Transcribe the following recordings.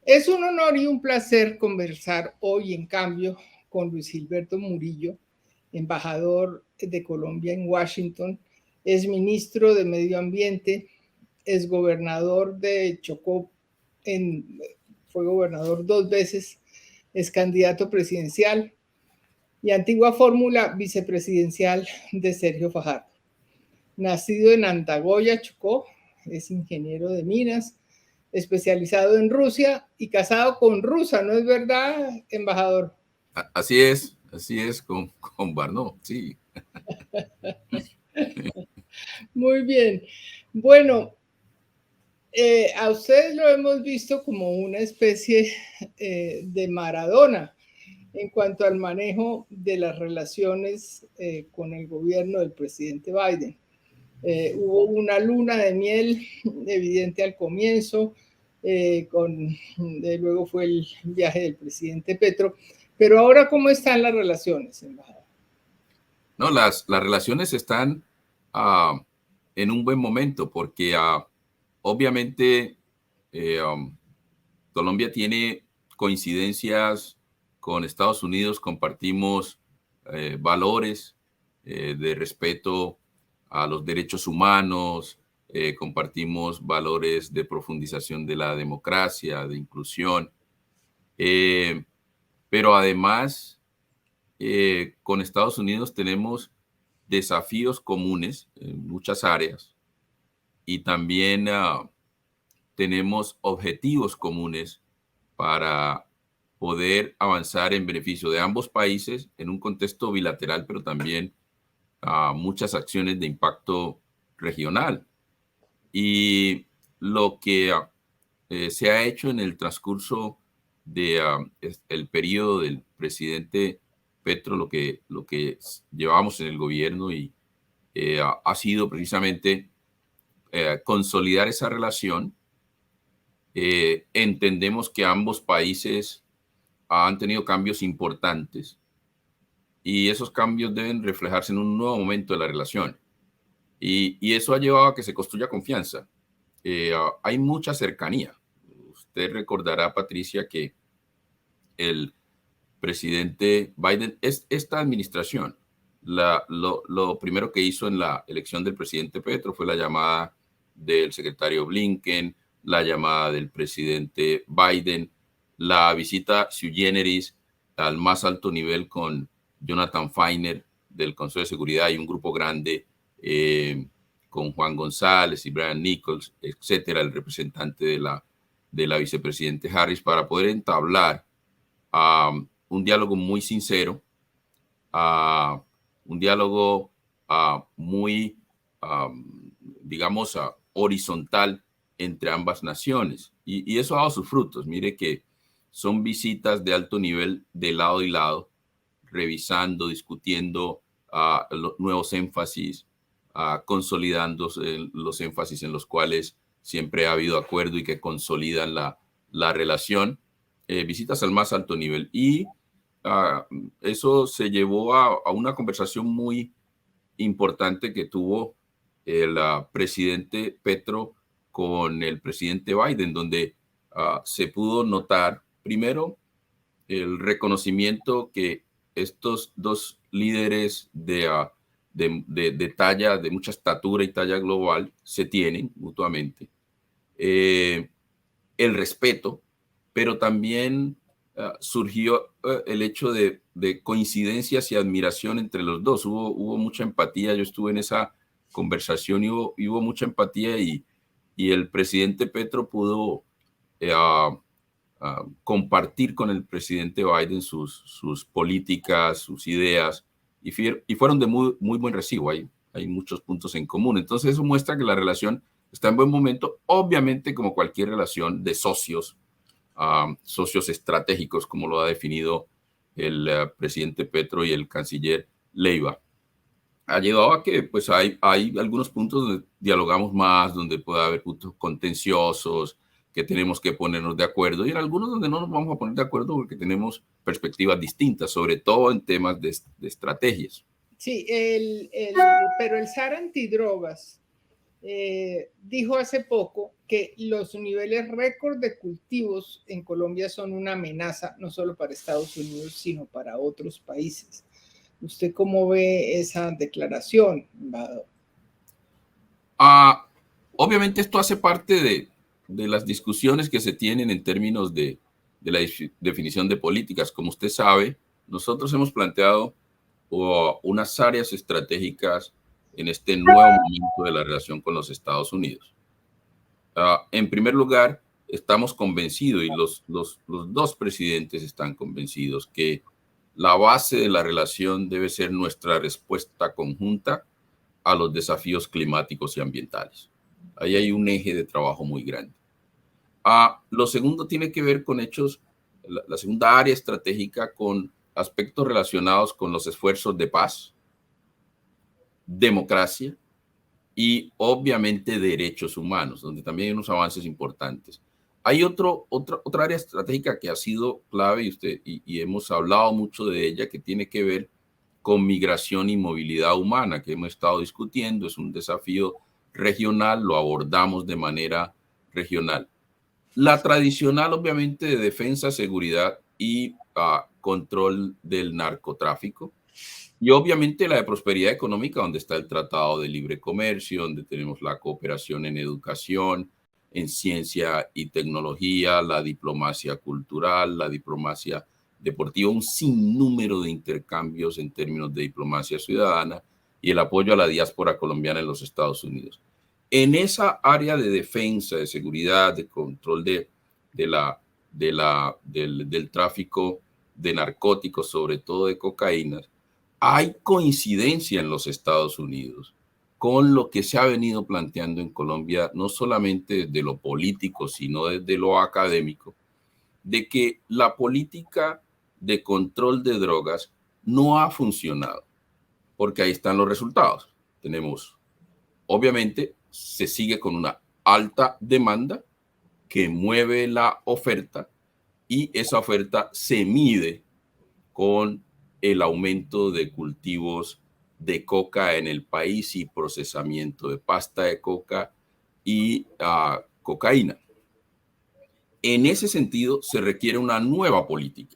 Es un honor y un placer conversar hoy, en cambio, con Luis Gilberto Murillo, embajador de Colombia en Washington, es ministro de Medio Ambiente, es gobernador de Chocó, fue gobernador 2 veces, es candidato presidencial y antigua fórmula vicepresidencial de Sergio Fajardo. Nacido en Andagoya, Chocó, es ingeniero de minas, especializado en Rusia y casado con rusa, ¿no es verdad, embajador? Así es con Barnó, sí. Muy bien. Bueno, a ustedes lo hemos visto como una especie de Maradona en cuanto al manejo de las relaciones con el gobierno del presidente Biden. Hubo una luna de miel evidente al comienzo, luego fue el viaje del presidente Petro, pero ahora ¿cómo están las relaciones, embajador? No, las relaciones están en un buen momento porque obviamente Colombia tiene coincidencias con Estados Unidos, compartimos valores de respeto a los derechos humanos, compartimos valores de profundización de la democracia, de inclusión, eh, pero además con Estados Unidos tenemos desafíos comunes en muchas áreas y también tenemos objetivos comunes para poder avanzar en beneficio de ambos países en un contexto bilateral, pero también muchas acciones de impacto regional. Y lo que se ha hecho en el transcurso del periodo del presidente Petro, lo que llevamos en el gobierno y ha sido precisamente consolidar esa relación. Entendemos que ambos países han tenido cambios importantes y esos cambios deben reflejarse en un nuevo momento de la relación. Y eso ha llevado a que se construya confianza. Hay mucha cercanía. Usted recordará, Patricia, que el presidente Biden, esta administración, lo primero que hizo en la elección del presidente Petro fue la llamada del secretario Blinken, la llamada del presidente Biden, la visita sui generis al más alto nivel con Jonathan Feiner del Consejo de Seguridad y un grupo grande con Juan González y Brian Nichols, etcétera, el representante de la vicepresidente Harris, para poder entablar un diálogo muy sincero, un diálogo muy, digamos, horizontal entre ambas naciones. Y eso ha dado sus frutos. Mire que son visitas de alto nivel de lado y lado, revisando, discutiendo los nuevos énfasis, consolidando los énfasis en los cuales siempre ha habido acuerdo y que consolidan la relación. Visitas al más alto nivel. Y eso se llevó a una conversación muy importante que tuvo el presidente Petro con el presidente Biden, donde se pudo notar primero el reconocimiento que estos dos líderes de talla, de mucha estatura y talla global, se tienen mutuamente. El respeto, pero también surgió el hecho de coincidencias y admiración entre los dos. Hubo mucha empatía. Yo estuve en esa conversación y hubo mucha empatía y el presidente Petro pudo compartir con el presidente Biden sus políticas, sus ideas, y fueron de muy, muy buen recibo. Hay muchos puntos en común. Entonces eso muestra que la relación está en buen momento, obviamente como cualquier relación de socios, socios estratégicos, como lo ha definido el presidente Petro y el canciller Leiva. Ha llevado a que pues hay algunos puntos donde dialogamos más, donde puede haber puntos contenciosos, que tenemos que ponernos de acuerdo, y en algunos donde no nos vamos a poner de acuerdo porque tenemos perspectivas distintas, sobre todo en temas de estrategias. Sí, pero el SAR antidrogas dijo hace poco que los niveles récord de cultivos en Colombia son una amenaza no solo para Estados Unidos, sino para otros países. ¿Usted cómo ve esa declaración, embajador? Obviamente esto hace parte de las discusiones que se tienen en términos de la definición de políticas. Como usted sabe, nosotros hemos planteado unas áreas estratégicas en este nuevo momento de la relación con los Estados Unidos. En primer lugar, estamos convencidos, y los dos presidentes están convencidos, que la base de la relación debe ser nuestra respuesta conjunta a los desafíos climáticos y ambientales. Ahí hay un eje de trabajo muy grande. Lo segundo tiene que ver con hechos, la segunda área estratégica, con aspectos relacionados con los esfuerzos de paz, democracia y obviamente derechos humanos, donde también hay unos avances importantes. Hay otra área estratégica que ha sido clave y hemos hablado mucho de ella, que tiene que ver con migración y movilidad humana, que hemos estado discutiendo. Es un desafío regional, lo abordamos de manera regional. La tradicional, obviamente, de defensa, seguridad y control del narcotráfico. Y obviamente la de prosperidad económica, donde está el Tratado de Libre Comercio, donde tenemos la cooperación en educación, en ciencia y tecnología, la diplomacia cultural, la diplomacia deportiva, un sinnúmero de intercambios en términos de diplomacia ciudadana y el apoyo a la diáspora colombiana en los Estados Unidos. En esa área de defensa, de seguridad, de control del tráfico de narcóticos, sobre todo de cocaína, hay coincidencia en los Estados Unidos con lo que se ha venido planteando en Colombia, no solamente desde lo político, sino desde lo académico, de que la política de control de drogas no ha funcionado, porque ahí están los resultados. Tenemos, obviamente, se sigue con una alta demanda que mueve la oferta y esa oferta se mide con el aumento de cultivos de coca en el país y procesamiento de pasta de coca y cocaína. En ese sentido, se requiere una nueva política.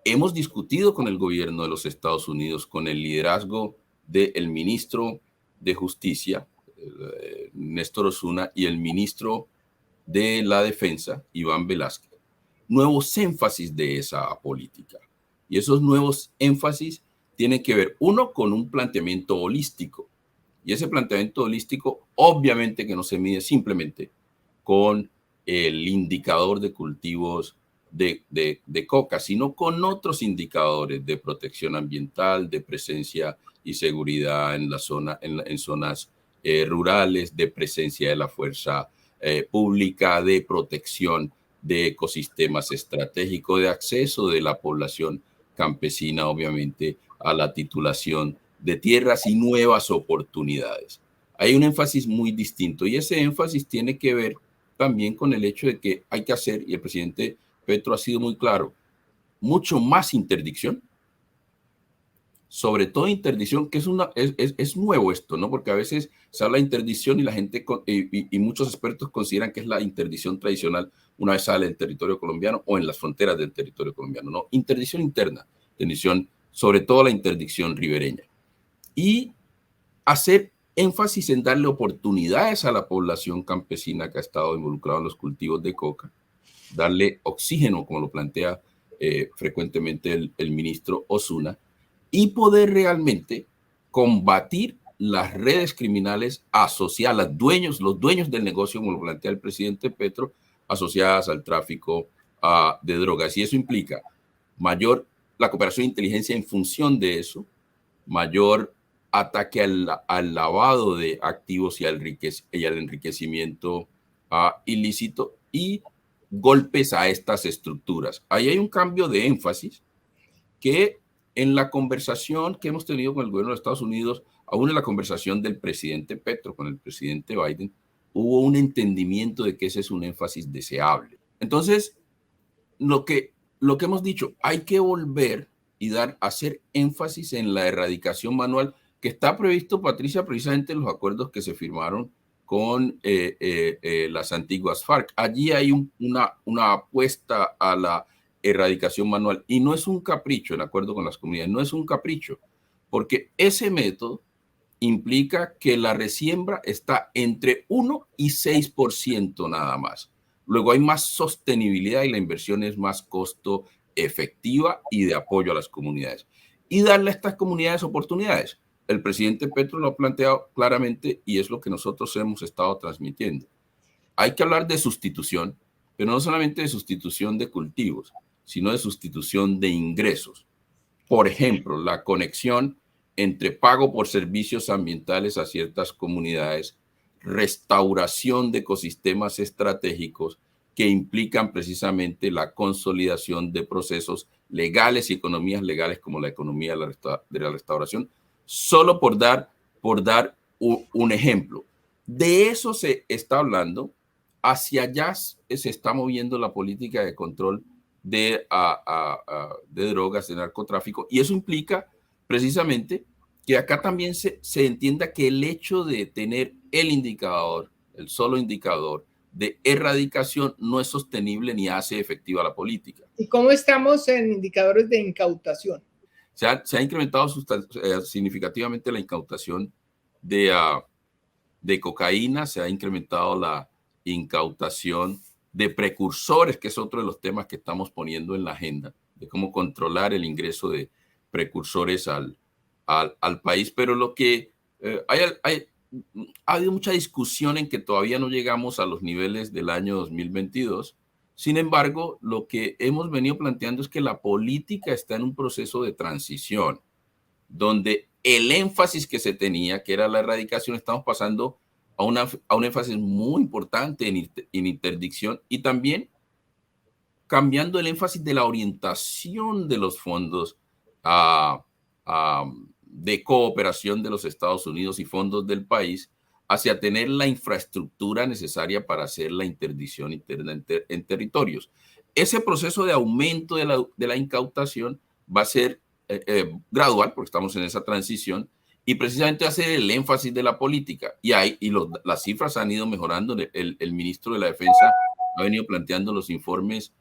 Hemos discutido con el gobierno de los Estados Unidos, con el liderazgo del ministro de Justicia, Néstor Osuna, y el ministro de la Defensa, Iván Velázquez, nuevos énfasis de esa política. Y esos nuevos énfasis tienen que ver, uno, con un planteamiento holístico. Y ese planteamiento holístico, obviamente que no se mide simplemente con el indicador de cultivos de coca, sino con otros indicadores de protección ambiental, de presencia y seguridad en la zona, en zonas rurales, de presencia de la fuerza pública, de protección de ecosistemas estratégicos, de acceso de la población campesina, obviamente, a la titulación de tierras y nuevas oportunidades. Hay un énfasis muy distinto y ese énfasis tiene que ver también con el hecho de que hay que hacer, y el presidente Petro ha sido muy claro, mucho más interdicción, sobre todo interdicción, que es nuevo esto, ¿no? Porque a veces se habla de interdicción y la gente y muchos expertos consideran que es la interdicción tradicional una vez sale del territorio colombiano o en las fronteras del territorio colombiano, ¿no? Interdicción interna, interdicción, sobre todo la interdicción ribereña. Y hacer énfasis en darle oportunidades a la población campesina que ha estado involucrada en los cultivos de coca, darle oxígeno, como lo plantea frecuentemente el ministro Osuna, y poder realmente combatir las redes criminales asociadas, los dueños del negocio, como lo plantea el presidente Petro, asociadas al tráfico de drogas. Y eso implica la cooperación de inteligencia en función de eso, mayor ataque al lavado de activos y al enriquecimiento ilícito y golpes a estas estructuras. Ahí hay un cambio de énfasis que en la conversación que hemos tenido con el gobierno de Estados Unidos, aún en la conversación del presidente Petro con el presidente Biden, hubo un entendimiento de que ese es un énfasis deseable. Entonces, lo que hemos dicho, hay que volver y hacer énfasis en la erradicación manual que está previsto, Patricia, precisamente en los acuerdos que se firmaron con las antiguas FARC. Allí hay una apuesta a la erradicación manual y no es un capricho, en acuerdo con las comunidades, no es un capricho, porque ese método implica que la resiembra está entre 1 y 6% nada más. Luego hay más sostenibilidad y la inversión es más costo efectiva y de apoyo a las comunidades. Y darle a estas comunidades oportunidades. El presidente Petro lo ha planteado claramente y es lo que nosotros hemos estado transmitiendo. Hay que hablar de sustitución, pero no solamente de sustitución de cultivos, sino de sustitución de ingresos. Por ejemplo, la conexión entre pago por servicios ambientales a ciertas comunidades, restauración de ecosistemas estratégicos que implican precisamente la consolidación de procesos legales y economías legales como la economía de la restauración, solo por dar un ejemplo. De eso se está hablando, hacia allá se está moviendo la política de control de drogas, de narcotráfico, y eso implica precisamente que acá también se entienda que el hecho de tener el indicador, el solo indicador de erradicación no es sostenible ni hace efectiva la política. ¿Y cómo estamos en indicadores de incautación? Se ha incrementado significativamente la incautación de cocaína, se ha incrementado la incautación de precursores, que es otro de los temas que estamos poniendo en la agenda, de cómo controlar el ingreso de precursores al país. Pero lo que ha habido mucha discusión en que todavía no llegamos a los niveles del año 2022. Sin embargo, lo que hemos venido planteando es que la política está en un proceso de transición, donde el énfasis que se tenía, que era la erradicación, estamos pasando a un énfasis muy importante en interdicción y también cambiando el énfasis de la orientación de los fondos de cooperación de los Estados Unidos y fondos del país hacia tener la infraestructura necesaria para hacer la interdicción interna en territorios. Ese proceso de aumento de la incautación va a ser gradual, porque estamos en esa transición, y precisamente hacer el énfasis de la política. Y las cifras han ido mejorando. El ministro de la Defensa ha venido planteando los informes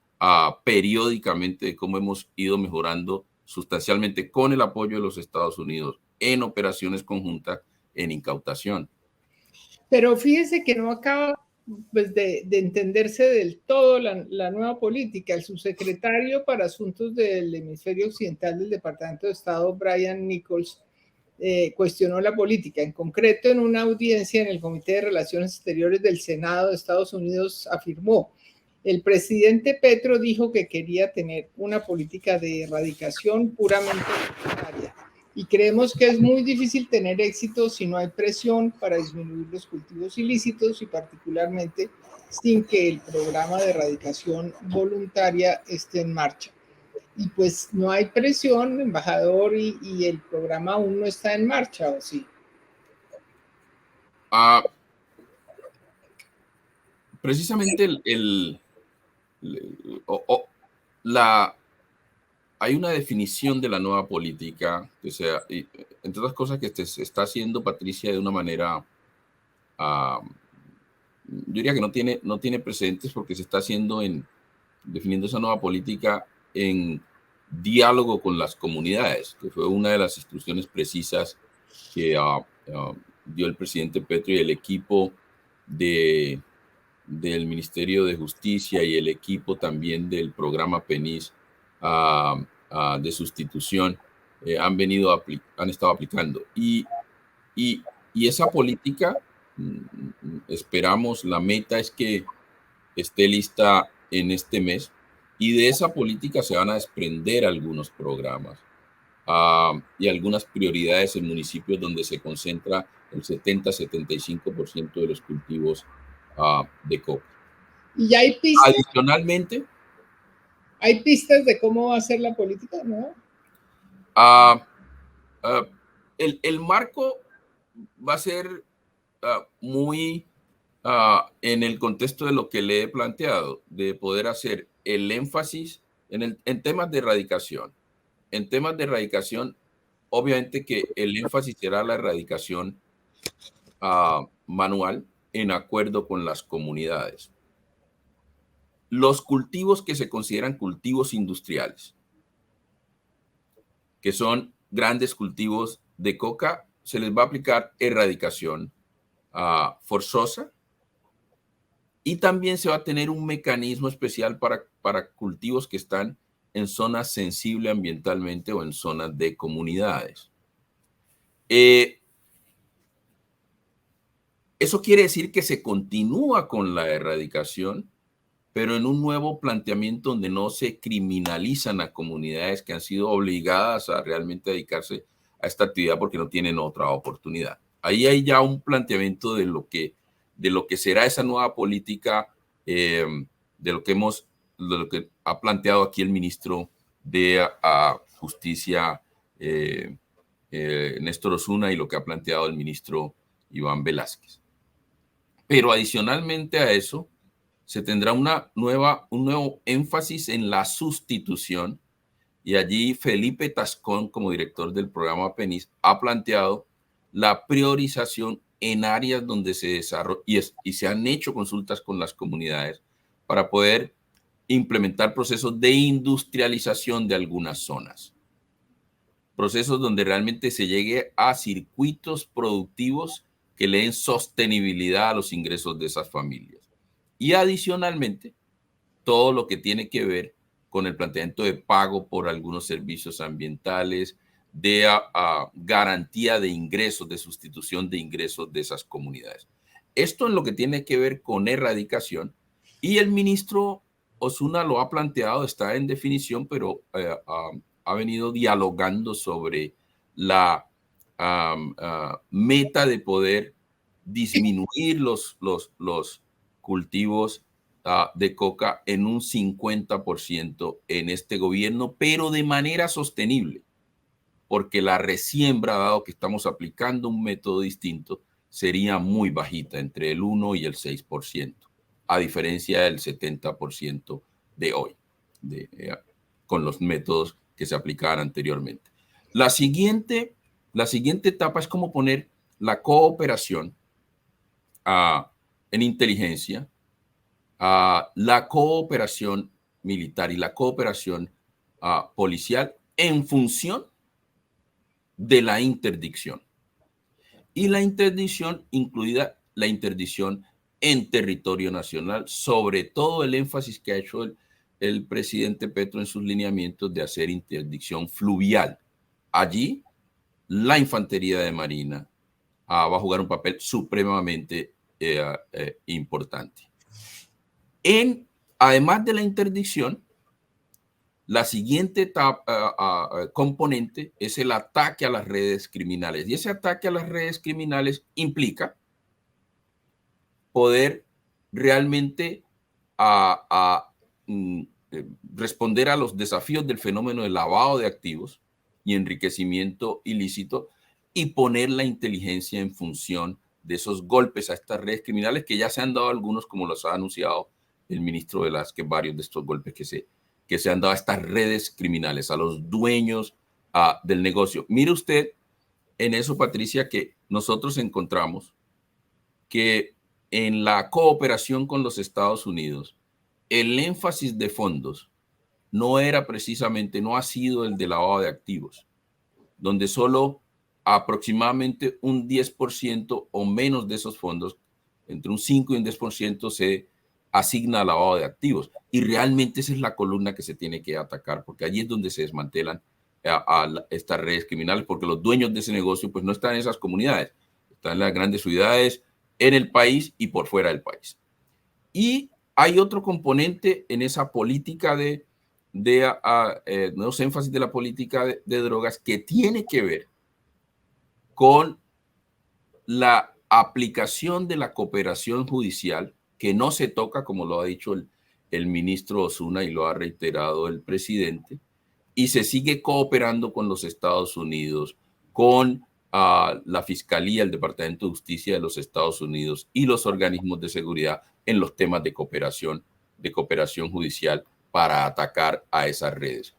periódicamente de cómo hemos ido mejorando sustancialmente con el apoyo de los Estados Unidos en operaciones conjuntas en incautación. Pero fíjese que no acaba pues, de entenderse del todo la nueva política. El subsecretario para Asuntos del Hemisferio Occidental del Departamento de Estado, Brian Nichols, cuestionó la política. En concreto, en una audiencia en el Comité de Relaciones Exteriores del Senado de Estados Unidos, afirmó: el presidente Petro dijo que quería tener una política de erradicación puramente voluntaria y creemos que es muy difícil tener éxito si no hay presión para disminuir los cultivos ilícitos y particularmente sin que el programa de erradicación voluntaria esté en marcha. Y pues no hay presión, embajador, y el programa aún no está en marcha, ¿o sí? Precisamente hay una definición de la nueva política, que sea, entre otras cosas, que se está haciendo, Patricia, de una manera, yo diría que no tiene precedentes, porque se está haciendo definiendo esa nueva política en diálogo con las comunidades, que fue una de las instrucciones precisas que dio el presidente Petro y el equipo del Ministerio de Justicia y el equipo también del programa PENIS de sustitución han estado aplicando. Y esa política, esperamos, la meta es que esté lista en este mes, y de esa política se van a desprender algunos programas y algunas prioridades en municipios donde se concentra el 70-75% de los cultivos de coca. ¿Y hay pistas? Adicionalmente, ¿hay pistas de cómo va a ser la política, no? El marco va a ser muy en el contexto de lo que le he planteado, de poder hacer el énfasis en temas de erradicación. En temas de erradicación, obviamente que el énfasis será la erradicación manual en acuerdo con las comunidades. Los cultivos que se consideran cultivos industriales, que son grandes cultivos de coca, se les va a aplicar erradicación forzosa, y también se va a tener un mecanismo especial para cultivos que están en zonas sensibles ambientalmente o en zonas de comunidades. Eso quiere decir que se continúa con la erradicación, pero en un nuevo planteamiento donde no se criminalizan a comunidades que han sido obligadas a realmente dedicarse a esta actividad porque no tienen otra oportunidad. Ahí hay ya un planteamiento de lo que será esa nueva política, de lo que ha planteado aquí el ministro de Justicia, Néstor Osuna, y lo que ha planteado el ministro Iván Velázquez. Pero adicionalmente a eso, se tendrá un nuevo énfasis en la sustitución, y allí Felipe Tascón, como director del programa PENIS, ha planteado la priorización en áreas donde se desarrolla y se han hecho consultas con las comunidades para poder implementar procesos de industrialización de algunas zonas. Procesos donde realmente se llegue a circuitos productivos que le den sostenibilidad a los ingresos de esas familias. Y adicionalmente, todo lo que tiene que ver con el planteamiento de pago por algunos servicios ambientales, de garantía de ingresos, de sustitución de ingresos de esas comunidades. Esto en lo que tiene que ver con erradicación, y el ministro Osuna lo ha planteado, está en definición, pero ha venido dialogando sobre la meta de poder disminuir los cultivos de coca en un 50% en este gobierno, pero de manera sostenible, porque la resiembra, dado que estamos aplicando un método distinto, sería muy bajita, entre el 1 y el 6%, a diferencia del 70% de hoy, con los métodos que se aplicaban anteriormente. La siguiente etapa es como poner la cooperación en inteligencia, la cooperación militar y la cooperación policial en función de la interdicción. Y la interdicción, incluida la interdicción en territorio nacional, sobre todo el énfasis que ha hecho el presidente Petro en sus lineamientos de hacer interdicción fluvial. Allí, la infantería de marina va a jugar un papel supremamente importante. Además de la interdicción, la siguiente componente es el ataque a las redes criminales. Y ese ataque a las redes criminales implica poder realmente responder a los desafíos del fenómeno de lavado de activos y enriquecimiento ilícito, y poner la inteligencia en función de esos golpes a estas redes criminales, que ya se han dado algunos, como los ha anunciado el ministro Velázquez, varios de estos golpes que se han dado a estas redes criminales, a los dueños del negocio. Mire usted en eso, Patricia, que nosotros encontramos que en la cooperación con los Estados Unidos, el énfasis de fondos no ha sido el de lavado de activos, donde solo aproximadamente un 10% o menos de esos fondos, entre un 5 y un 10%, se asigna al lavado de activos. Y realmente esa es la columna que se tiene que atacar, porque allí es donde se desmantelan estas redes criminales, porque los dueños de ese negocio pues no están en esas comunidades, están en las grandes ciudades, en el país y por fuera del país. Y hay otro componente en esa política nuevos énfasis de la política de drogas, que tiene que ver con la aplicación de la cooperación judicial, que no se toca, como lo ha dicho el ministro Osuna y lo ha reiterado el presidente, y se sigue cooperando con los Estados Unidos, con la Fiscalía, el Departamento de Justicia de los Estados Unidos y los organismos de seguridad en los temas de cooperación judicial para atacar a esas redes.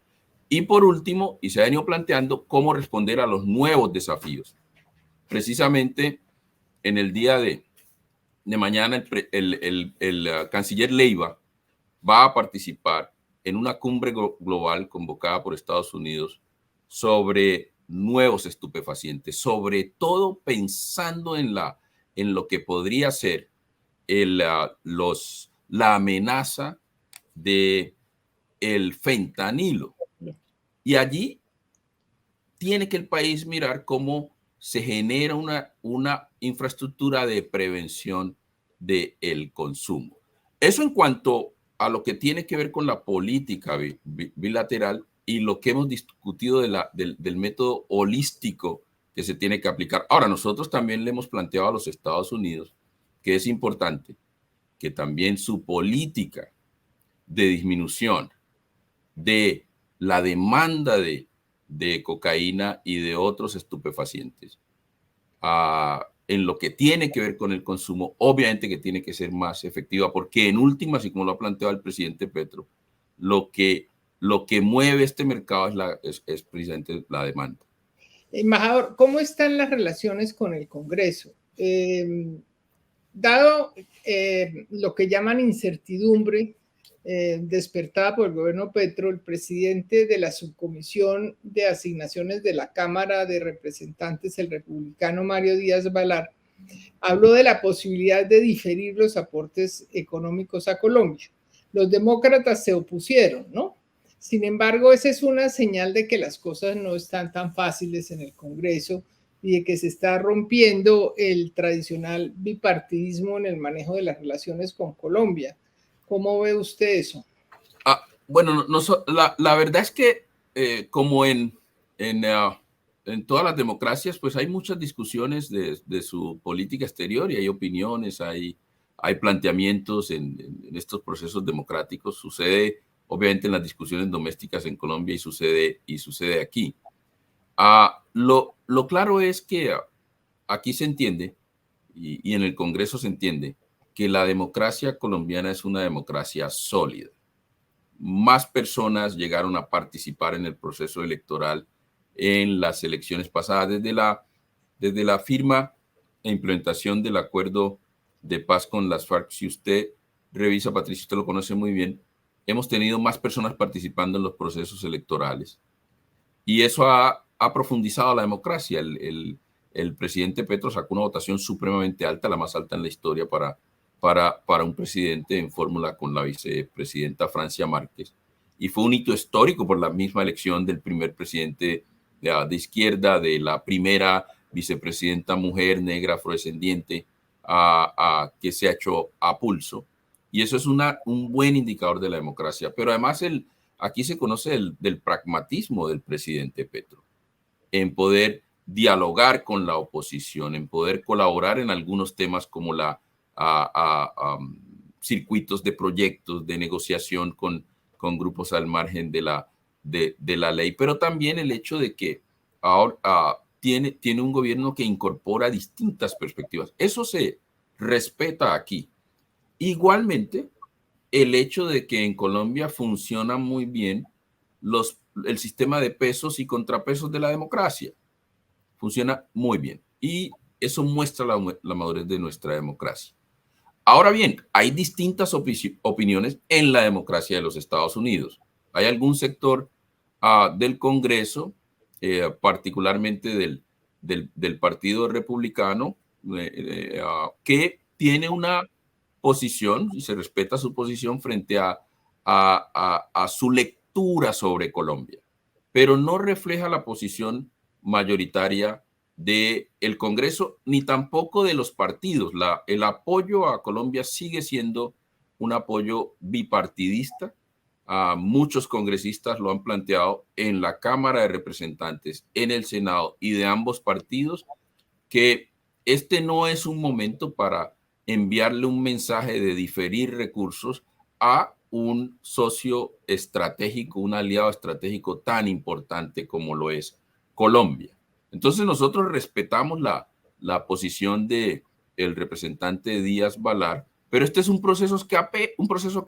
Y por último, y se ha venido planteando cómo responder a los nuevos desafíos. Precisamente en el día de mañana, el canciller Leiva va a participar en una cumbre global convocada por Estados Unidos sobre nuevos estupefacientes, sobre todo pensando en lo que podría ser la amenaza de el fentanilo. Y allí tiene que el país mirar cómo se genera una infraestructura de prevención del consumo. Eso en cuanto a lo que tiene que ver con la política bilateral y lo que hemos discutido del método holístico que se tiene que aplicar. Ahora, nosotros también le hemos planteado a los Estados Unidos que es importante que también su política de disminución de la demanda de cocaína y de otros estupefacientes en lo que tiene que ver con el consumo, obviamente que tiene que ser más efectiva, porque en últimas, y como lo ha planteado el presidente Petro, lo que mueve este mercado es precisamente la demanda. Embajador, ¿cómo están las relaciones con el Congreso? Dado lo que llaman incertidumbre despertada por el gobierno Petro, el presidente de la subcomisión de asignaciones de la Cámara de Representantes, el republicano Mario Díaz Balar, habló de la posibilidad de diferir los aportes económicos a Colombia. Los demócratas se opusieron, ¿no? Sin embargo, esa es una señal de que las cosas no están tan fáciles en el Congreso y de que se está rompiendo el tradicional bipartidismo en el manejo de las relaciones con Colombia. ¿Cómo ve usted eso? Bueno, la verdad es que como en todas las democracias, pues hay muchas discusiones de su política exterior y hay opiniones, hay planteamientos en estos procesos democráticos. Sucede obviamente en las discusiones domésticas en Colombia y sucede aquí. Lo claro es que aquí se entiende y en el Congreso se entiende que la democracia colombiana es una democracia sólida. Más personas llegaron a participar en el proceso electoral en las elecciones pasadas. Desde la firma e implementación del acuerdo de paz con las FARC, si usted revisa, Patricio, usted lo conoce muy bien, hemos tenido más personas participando en los procesos electorales. Y eso ha profundizado la democracia. El presidente Petro sacó una votación supremamente alta, la más alta en la historia para un presidente en fórmula con la vicepresidenta Francia Márquez. Y fue un hito histórico por la misma elección del primer presidente de izquierda, de la primera vicepresidenta mujer negra afrodescendiente que se ha hecho a pulso. Y eso es un buen indicador de la democracia. Pero además aquí se conoce del pragmatismo del presidente Petro en poder dialogar con la oposición, en poder colaborar en algunos temas como circuitos de proyectos, de negociación con grupos al margen de la ley, pero también el hecho de que ahora tiene un gobierno que incorpora distintas perspectivas. Eso se respeta aquí. Igualmente, el hecho de que en Colombia funciona muy bien el sistema de pesos y contrapesos de la democracia. Funciona muy bien. Y eso muestra la madurez de nuestra democracia. Ahora bien, hay distintas opiniones en la democracia de los Estados Unidos. Hay algún sector del Congreso, particularmente del Partido Republicano, que tiene una posición, y se respeta su posición frente a su lectura sobre Colombia, pero no refleja la posición mayoritaria del Congreso ni tampoco de los partidos. El apoyo a Colombia sigue siendo un apoyo bipartidista. Muchos congresistas lo han planteado en la Cámara de Representantes, en el Senado y de ambos partidos, que este no es un momento para enviarle un mensaje de diferir recursos a un socio estratégico, un aliado estratégico tan importante como lo es Colombia. Entonces nosotros respetamos la posición del representante Díaz Balar, pero este es un proceso que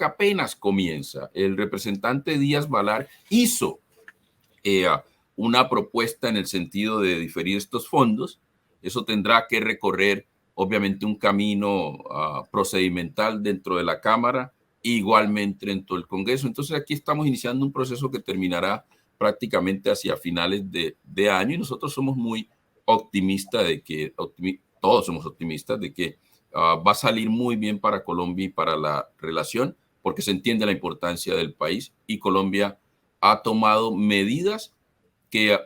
apenas comienza. El representante Díaz Balar hizo eh, una propuesta en el sentido de diferir estos fondos. Eso tendrá que recorrer, obviamente, un camino procedimental dentro de la Cámara, igualmente dentro del Congreso. Entonces, aquí estamos iniciando un proceso que terminará prácticamente hacia finales de año, y nosotros somos muy optimistas de que, todos somos optimistas de que va a salir muy bien para Colombia y para la relación, porque se entiende la importancia del país, y Colombia ha tomado medidas que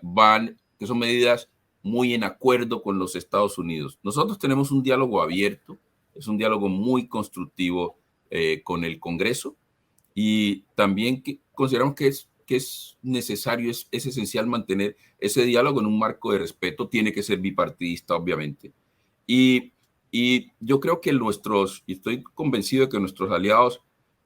son medidas muy en acuerdo con los Estados Unidos. Nosotros tenemos un diálogo abierto, es un diálogo muy constructivo con el Congreso, y también consideramos que es necesario, es esencial mantener ese diálogo en un marco de respeto. Tiene que ser bipartidista, obviamente. Y yo creo que y estoy convencido de que nuestros aliados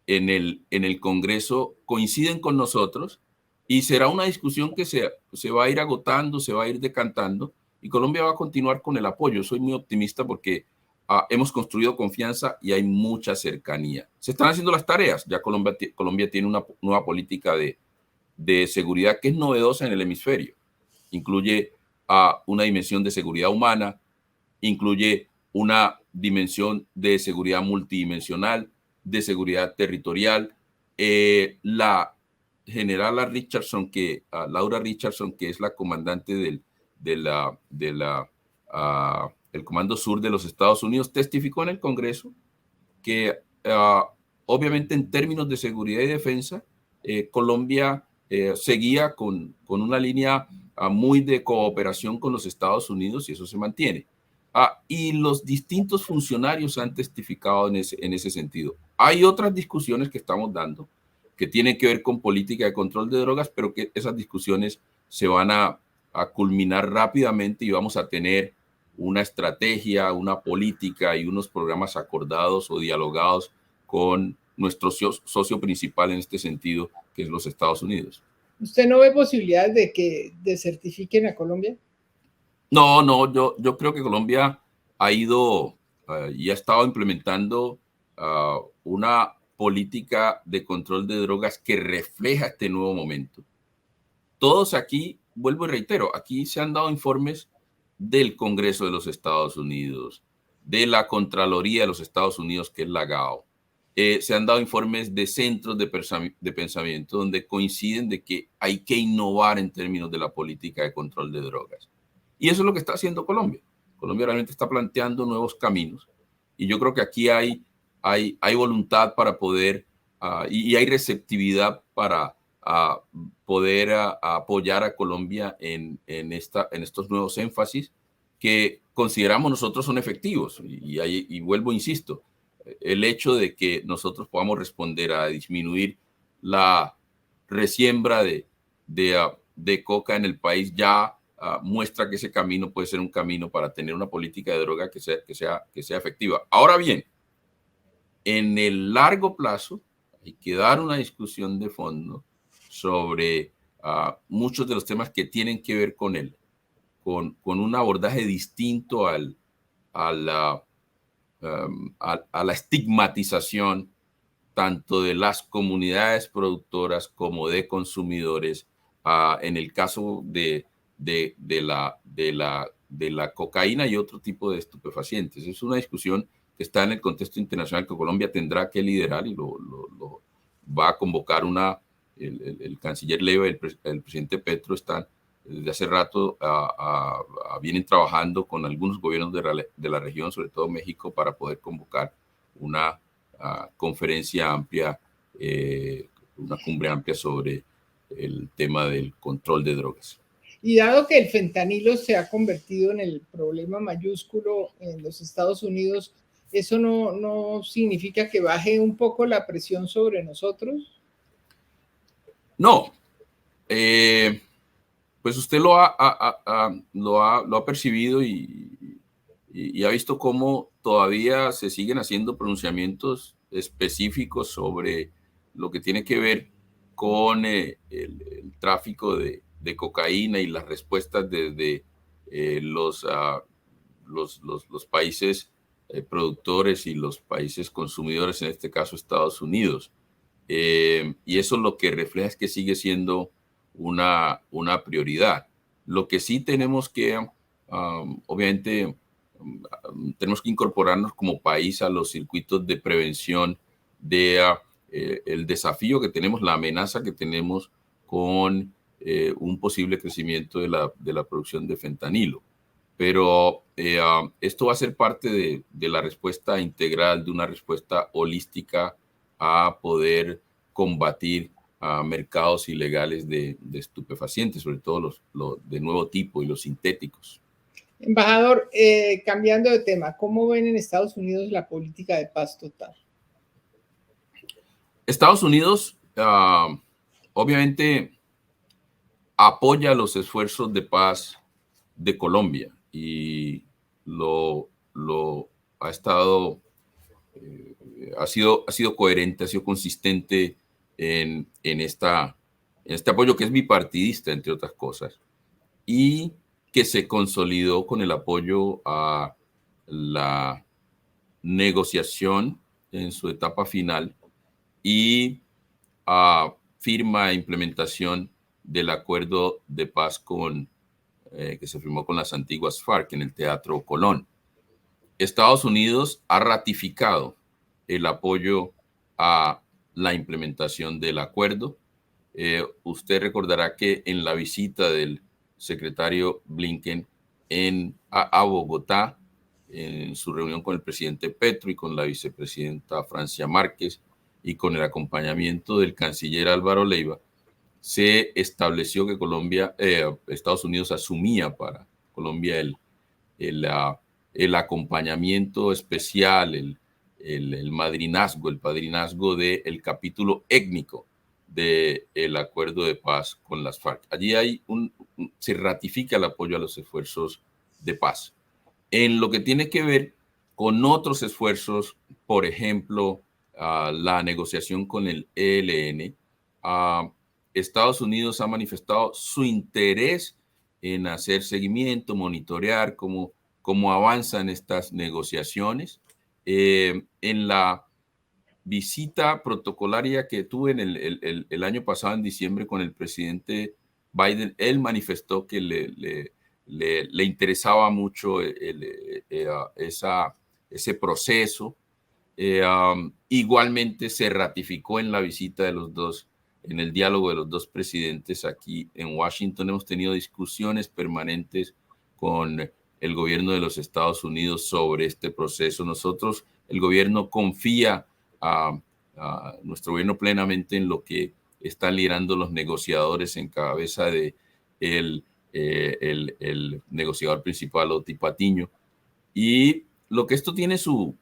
en el Congreso coinciden con nosotros, y será una discusión que se va a ir agotando, se va a ir decantando, y Colombia va a continuar con el apoyo. Soy muy optimista porque hemos construido confianza y hay mucha cercanía. Se están haciendo las tareas. Ya Colombia tiene una nueva política de seguridad que es novedosa en el hemisferio. Incluye una dimensión de seguridad humana, incluye una dimensión de seguridad multidimensional, de seguridad territorial. La general Laura Richardson, que es la comandante el Comando Sur de los Estados Unidos, testificó en el Congreso que obviamente en términos de seguridad y defensa, Colombia seguía con una línea muy de cooperación con los Estados Unidos, y eso se mantiene. Y los distintos funcionarios han testificado en ese sentido. Hay otras discusiones que estamos dando que tienen que ver con política de control de drogas, pero que esas discusiones se van a culminar rápidamente, y vamos a tener una estrategia, una política y unos programas acordados o dialogados con nuestro socio principal en este sentido, que es los Estados Unidos. ¿Usted no ve posibilidades de que desertifiquen a Colombia? No, yo creo que Colombia ha ido y ha estado implementando una política de control de drogas que refleja este nuevo momento. Todos aquí, vuelvo y reitero, aquí se han dado informes del Congreso de los Estados Unidos, de la Contraloría de los Estados Unidos, que es la GAO. Se han dado informes de centros de pensamiento donde coinciden de que hay que innovar en términos de la política de control de drogas. Y eso es lo que está haciendo Colombia. Colombia realmente está planteando nuevos caminos, y yo creo que aquí hay voluntad para poder y hay receptividad para poder apoyar a Colombia en estos nuevos énfasis que consideramos nosotros son efectivos. Y vuelvo, insisto, el hecho de que nosotros podamos responder a disminuir la resiembra de coca en el país ya muestra que ese camino puede ser un camino para tener una política de droga que sea efectiva. Ahora bien, en el largo plazo hay que dar una discusión de fondo sobre muchos de los temas que tienen que ver con un abordaje distinto a la estigmatización tanto de las comunidades productoras como de consumidores, en el caso de la cocaína y otro tipo de estupefacientes. Es una discusión que está en el contexto internacional que Colombia tendrá que liderar, y lo va a convocar el canciller Leiva y el presidente Petro están desde hace rato vienen trabajando con algunos gobiernos de la región, sobre todo México, para poder convocar una conferencia amplia, una cumbre amplia sobre el tema del control de drogas. Y dado que el fentanilo se ha convertido en el problema mayúsculo en los Estados Unidos, ¿eso no significa que baje un poco la presión sobre nosotros? No. Pues usted lo ha percibido y ha visto cómo todavía se siguen haciendo pronunciamientos específicos sobre lo que tiene que ver con el tráfico de cocaína, y las respuestas desde los países productores y los países consumidores, en este caso Estados Unidos. Y eso lo que refleja es que sigue siendo una prioridad. Lo que sí tenemos que, obviamente, tenemos que incorporarnos como país a los circuitos de prevención de el desafío que tenemos, la amenaza que tenemos con un posible crecimiento de la producción de fentanilo. Pero esto va a ser parte de la respuesta integral, de una respuesta holística a poder combatir mercados ilegales de estupefacientes, sobre todo los de nuevo tipo y los sintéticos. Embajador, cambiando de tema, ¿cómo ven en Estados Unidos la política de paz total? Estados Unidos, obviamente, apoya los esfuerzos de paz de Colombia y lo ha estado, ha sido coherente, ha sido consistente en este apoyo que es bipartidista, entre otras cosas, y que se consolidó con el apoyo a la negociación en su etapa final y a firma e implementación del acuerdo de paz que se firmó con las antiguas FARC en el Teatro Colón. Estados Unidos ha ratificado el apoyo a la implementación del acuerdo. Usted recordará que en la visita del secretario Blinken a Bogotá, en su reunión con el presidente Petro y con la vicepresidenta Francia Márquez y con el acompañamiento del canciller Álvaro Leiva, se estableció que Estados Unidos asumía para Colombia el acompañamiento especial, el madrinazgo, el padrinazgo del capítulo étnico del acuerdo de paz con las FARC. Allí se ratifica el apoyo a los esfuerzos de paz. En lo que tiene que ver con otros esfuerzos, por ejemplo, la negociación con el ELN, Estados Unidos ha manifestado su interés en hacer seguimiento, monitorear cómo avanzan estas negociaciones. En la visita protocolaria que tuve el año pasado, en diciembre, con el presidente Biden, él manifestó que le interesaba mucho ese proceso. Igualmente se ratificó en la visita de los dos, en el diálogo de los dos presidentes aquí en Washington. Hemos tenido discusiones permanentes con el gobierno de los Estados Unidos sobre este proceso. Nosotros, el gobierno confía a nuestro gobierno plenamente en lo que están liderando los negociadores en cabeza de el negociador principal, Oti Patiño. Y lo que esto tiene su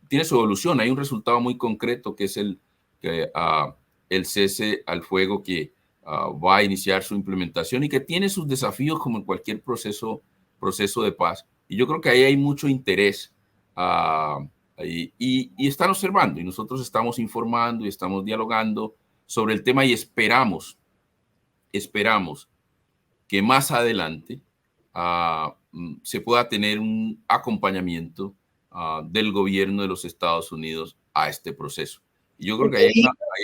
evolución. Hay un resultado muy concreto que es el cese al fuego que va a iniciar su implementación y que tiene sus desafíos como en cualquier proceso de paz. Y yo creo que ahí hay mucho interés y están observando, y nosotros estamos informando y estamos dialogando sobre el tema y esperamos que más adelante se pueda tener un acompañamiento del gobierno de los Estados Unidos a este proceso. Y yo creo que ahí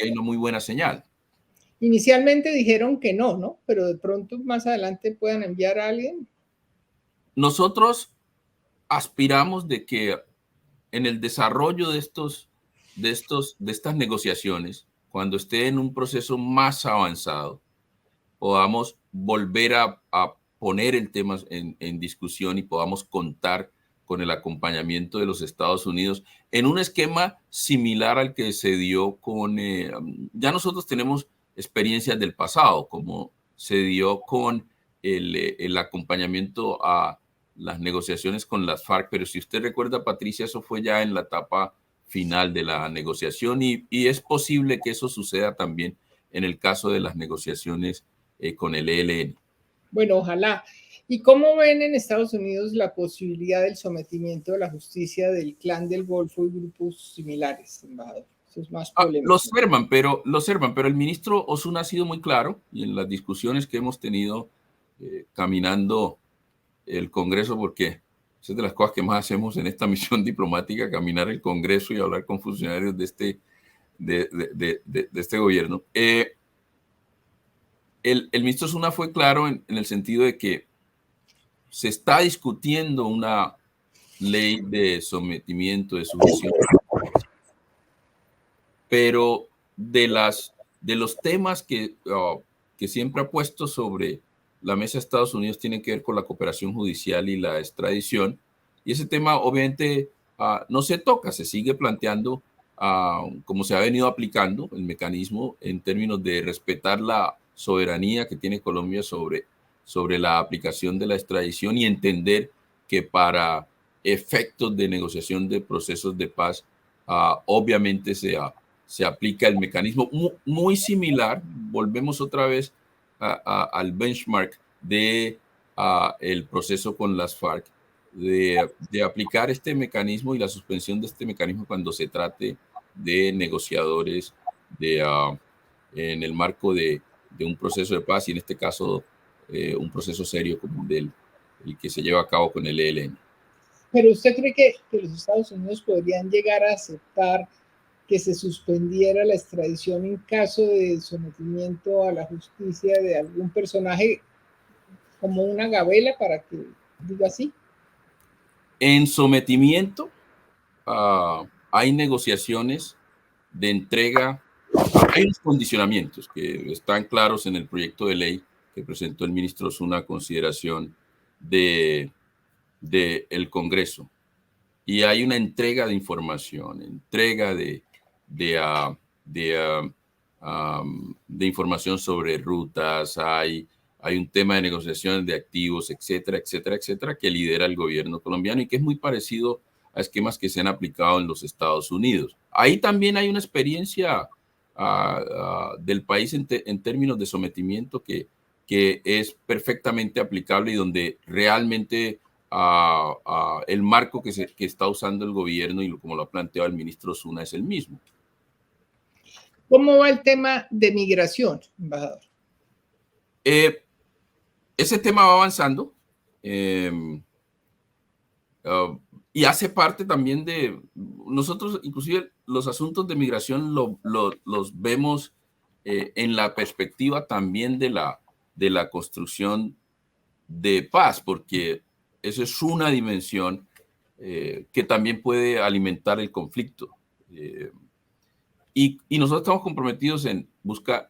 hay una muy buena señal. Inicialmente dijeron que no, ¿no? Pero de pronto más adelante puedan enviar a alguien. Nosotros aspiramos de que en el desarrollo de estas negociaciones, cuando esté en un proceso más avanzado, podamos volver a poner el tema en discusión y podamos contar con el acompañamiento de los Estados Unidos en un esquema similar al que se dio con... ya nosotros tenemos experiencias del pasado, como se dio con el acompañamiento a las negociaciones con las FARC, pero si usted recuerda, Patricia, eso fue ya en la etapa final de la negociación y es posible que eso suceda también en el caso de las negociaciones con el ELN. Bueno, ojalá. ¿Y cómo ven en Estados Unidos la posibilidad del sometimiento de la justicia del Clan del Golfo y grupos similares, embajador? Eso es más polémico. Lo observan, pero el ministro Osuna ha sido muy claro y en las discusiones que hemos tenido caminando el Congreso, porque esa es de las cosas que más hacemos en esta misión diplomática, caminar el Congreso y hablar con funcionarios de este gobierno. el ministro Zuna fue claro en el sentido de que se está discutiendo una ley de sometimiento, de sujeción, pero de los temas que siempre ha puesto sobre la mesa de Estados Unidos tienen que ver con la cooperación judicial y la extradición. Y ese tema obviamente no se toca, se sigue planteando como se ha venido aplicando el mecanismo en términos de respetar la soberanía que tiene Colombia sobre la aplicación de la extradición y entender que para efectos de negociación de procesos de paz, obviamente se aplica el mecanismo muy similar, volvemos otra vez al benchmark de el proceso con las FARC, de aplicar este mecanismo y la suspensión de este mecanismo cuando se trate de negociadores en el marco de un proceso de paz y en este caso un proceso serio como el que se lleva a cabo con el ELN. Pero ¿usted cree que los Estados Unidos podrían llegar a aceptar que se suspendiera la extradición en caso de sometimiento a la justicia de algún personaje como una gabela, para que diga así? En sometimiento hay negociaciones de entrega, hay unos condicionamientos que están claros en el proyecto de ley que presentó el ministro Zuna a consideración del Congreso. Y hay una entrega de información, entrega de información sobre rutas, hay un tema de negociaciones de activos, etcétera, etcétera, etcétera, que lidera el gobierno colombiano y que es muy parecido a esquemas que se han aplicado en los Estados Unidos. Ahí también hay una experiencia del país en términos de sometimiento que es perfectamente aplicable y donde realmente el marco que está usando el gobierno y como lo ha planteado el ministro Zuna es el mismo. ¿Cómo va el tema de migración, embajador? Ese tema va avanzando y hace parte también de nosotros, inclusive los asuntos de migración los vemos en la perspectiva también de la construcción de paz, porque esa es una dimensión que también puede alimentar el conflicto. Y nosotros estamos comprometidos en buscar,